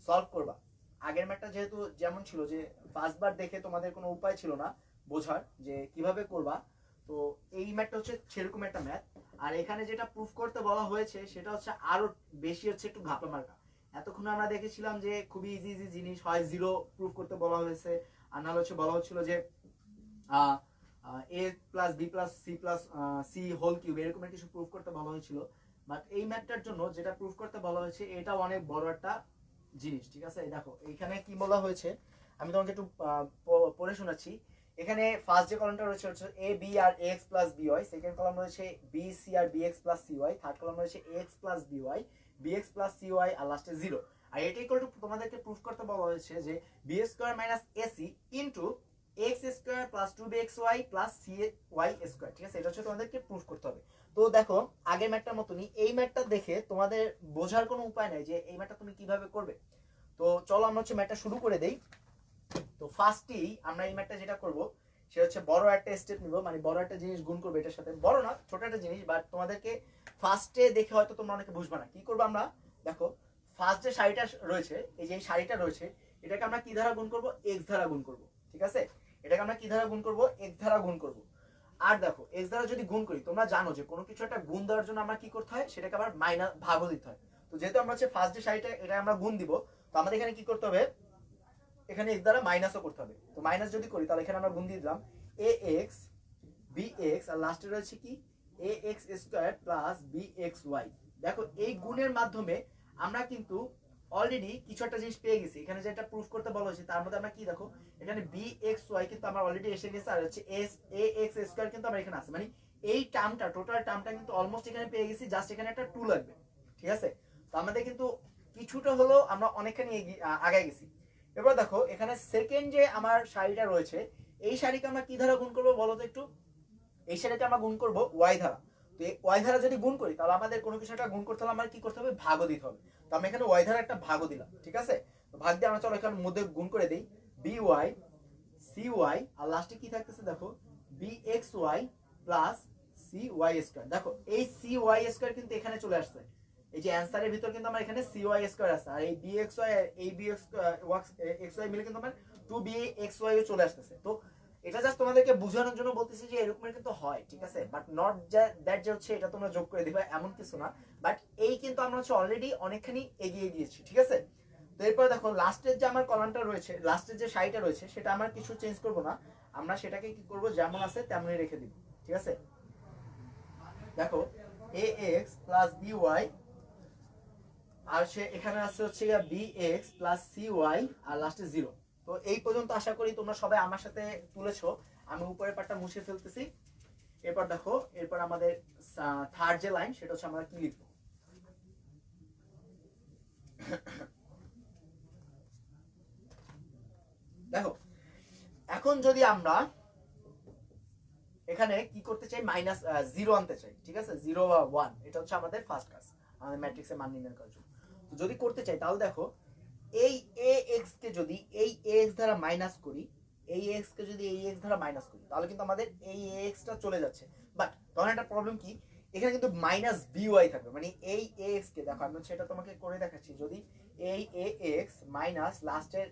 সলভ করবা। আগের ম্যাথটা যেহেতু যেমন ছিল যে ফার্স্ট বার দেখে তোমাদের কোনো উপায় ছিল না বোঝার যে কিভাবে করবা, তো এই ম্যাথটা হচ্ছে সেরকম একটা ম্যাথ। আর এখানে যেটা প্রুফ করতে বলা হয়েছে সেটা হচ্ছে আরো বেশি হচ্ছে একটু ঘাপলা মার্কা। এতক্ষণ আমরা দেখেছিলাম যে খুবই ইজি ইজি জিনিস হয় জিরো প্রুফ করতে বলা হয়েছে, আর নাহলে হচ্ছে বলা হচ্ছিল যে A plus B plus C plus C whole cube এরকম কিছু প্রুফ করতে বলা হয়েছিল। বাট এই ম্যাথটার জন্য যেটা প্রুফ করতে বলা হয়েছে এটা অনেক বড় একটা জিনিস। ঠিক আছে, দেখো এখানে কি বলা হয়েছে আমি তোমাকে একটু পড়ে শোনাচ্ছি। এখানে ফার্স্ট যে কলামটা রয়েছে হচ্ছে এ বি আর X plus B Y, second column রয়েছে বি সি আর B X plus C Y, third column রয়েছে X plus B Y, B X plus C Y, আর লাস্টে জিরো। আর এটা ইকুয়াল টু তোমাদেরকে প্রুফ করতে বলা হয়েছে যে b square minus ac into x square plus two b x y plus C y square. ঠিক আছে, এটা হচ্ছে তোমাদেরকে প্রুফ করতে হবে। তো দেখো আগের ম্যাথটার মতনই এই ম্যাথটা দেখে তোমাদের বোঝার কোনো উপায় নাই যে এই ম্যাথটা তুমি কিভাবে করবে। তো চলো আমরা হচ্ছে ম্যাথটা শুরু করে দেই। তো ফার্স্টেই আমরা এই ম্যাথটা যেটা করব সেটা হচ্ছে বড় একটা স্টেপ নিব, মানে বড় একটা জিনিস গুণ করবো এটার সাথে, বড় না ছোট একটা জিনিস, বাট তোমাদেরকে ফার্স্টে দেখে হয়তো তোমরা অনেকে বুঝবে না। কি করবো আমরা, দেখো ফার্স্ট যে শাড়িটা রয়েছে, এই যে শাড়িটা রয়েছে এটাকে আমরা কি ধারা গুণ করব, এক্স ধারা গুণ করব। ঠিক আছে, এটাকে আমরা কি ধারা গুণ করব, এক্স ধারা গুণ করব। আর দেখো এক্স দ্বারা যদি গুণ করি তোমরা জানো যে কোনো কিছু একটা গুণ দেওয়ার জন্য আমরা কি করতে হয়, সেটাকে আবার মাইনাস ভাগও দিতে হয়। তো যেহেতু আমরা হচ্ছে ফার্স্ট যে শাড়িটা এটা আমরা গুণ দিব, তো আমাদের এখানে কি করতে হবে, এখানে এক্স দ্বারা মাইনাসও করতে হবে। তো মাইনাস যদি করি তাহলে এখানে আমরা গুণ দিয়ে দিলাম এ এক্স বি এক্স, আর লাস্টে রয়েছে কি A X square plus B x Y. দেখো এই গুণের মাধ্যমে আমরা কিন্তু অলরেডি কিছু একটা জিনিস পেয়ে গেছি। এখানে যেটা প্রুফ করতে বলা হয়েছে তার মধ্যে আমরা কি দেখো এখানে বি এক্স ওয়াই কিন্তু আমরা অলরেডি এসে গেছে, আর হচ্ছে এস এ এক্স স্কোয়ার কিন্তু আমরা এখানে আছে, মানে এই টার্মটা টোটাল টার্মটা কিন্তু অলমোস্ট এখানে পেয়ে গেছি, জাস্ট এখানে একটা টু লাগবে। ঠিক আছে, তো আমাদের কিন্তু কিছুটা হলো আমরা অনেকখানি আগে গেছি। এবার দেখো এখানে সেকেন্ড যে আমার শাড়িটা রয়েছে এই শাড়িকে আমরা কি ধারা গুণ করবো বলো তো একটু, এই শাড়িকে আমরা গুণ করবো ওয়াই ধারা। তো এই ওয়াই ধারা যদি গুণ করি তাহলে আমাদের কোনো কিছু একটা গুণ করতে হলে আমার কি করতে হবে, ভাগও দিতে হবে। তো আমি এখানে ওয়াই ধারা একটা ভাগও দিলাম। ঠিক আছে, তো ভাগ দিয়ে আমরা চলো এখানে মধ্যে গুণ করে দিই বি ওয়াই সি ওয়াই, আর লাস্টে কি থাকতেছে দেখো b x y plus C y square. দেখো এই সি ওয়াই স্কোয়ার কিন্তু এখানে চলে আসছে, এই যে অ্যান্সারের ভিতর কিন্তু আমার এখানে সি ওয়াই স্কোয়ার আছে, আর এই বি এক্স ওয়াই এই বি এক্স ওয়াই মিলে কিন্তু আমার টু বি এক্স ওয়াই চলে আসতেছে। তো এটা জাস্ট তোমাদেরকে বোঝানোর জন্য বলতেছি যে এরকমের কিন্তু হয়। ঠিক আছে, বাট নট দ্যাট যে হচ্ছে এটা তোমরা যোগ করে দিবা এমন কিছু না, বাট এই কিন্তু আমরা হচ্ছে অলরেডি অনেকখানি এগিয়ে গিয়েছি। ঠিক আছে, তো এরপর দেখো লাস্টের যে আমার কলামটা রয়েছে, লাস্টের যে শাড়িটা রয়েছে সেটা আমার কিছু চেঞ্জ করব না, আমরা সেটাকে কি করব যেমন আছে তেমনই রেখে দিব। ঠিক আছে, দেখো A X plus B Y, আর সে এখানে আছে হচ্ছে B X plus C Y, আর লাস্টে জিরো। তো এই পর্যন্ত আশা করি তোমরা সবাই আমার সাথে তুলেছো। আমি উপরের পাটটা মুছে ফেলতেছি। এরপর দেখো এরপর আমাদের থার্ড যে লাইন সেটা হচ্ছে আমরা কি লিখবো, দেখো এখন যদি আমরা এখানে কি করতে চাই, মাইনাস জিরো আনতে চাই, ঠিক আছে, জিরো বা ওয়ান, এটা হচ্ছে আমাদের ফার্স্ট কাজ আমাদের ম্যাট্রিক্সের মান নির্ণয় করার জন্য। তো যদি করতে চাই তাহলে দেখো এই এ এক্স কে যদি এই এ এক্স দ্বারা মাইনাস করি, এই এক্স কে যদি এই এক্স দ্বারা মাইনাস করি তাহলে কিন্তু আমাদের এই এক্স টা চলে যাচ্ছে। বাট তখন একটা প্রবলেম কি, এখানে কিন্তু মাইনাস বি ওয়াই থাকবে, মানে এই এক্স কে দেখো আমি হচ্ছে এটা তোমাকে করে দেখাচ্ছি, যদি এই এ এক্স মাইনাস লাস্টের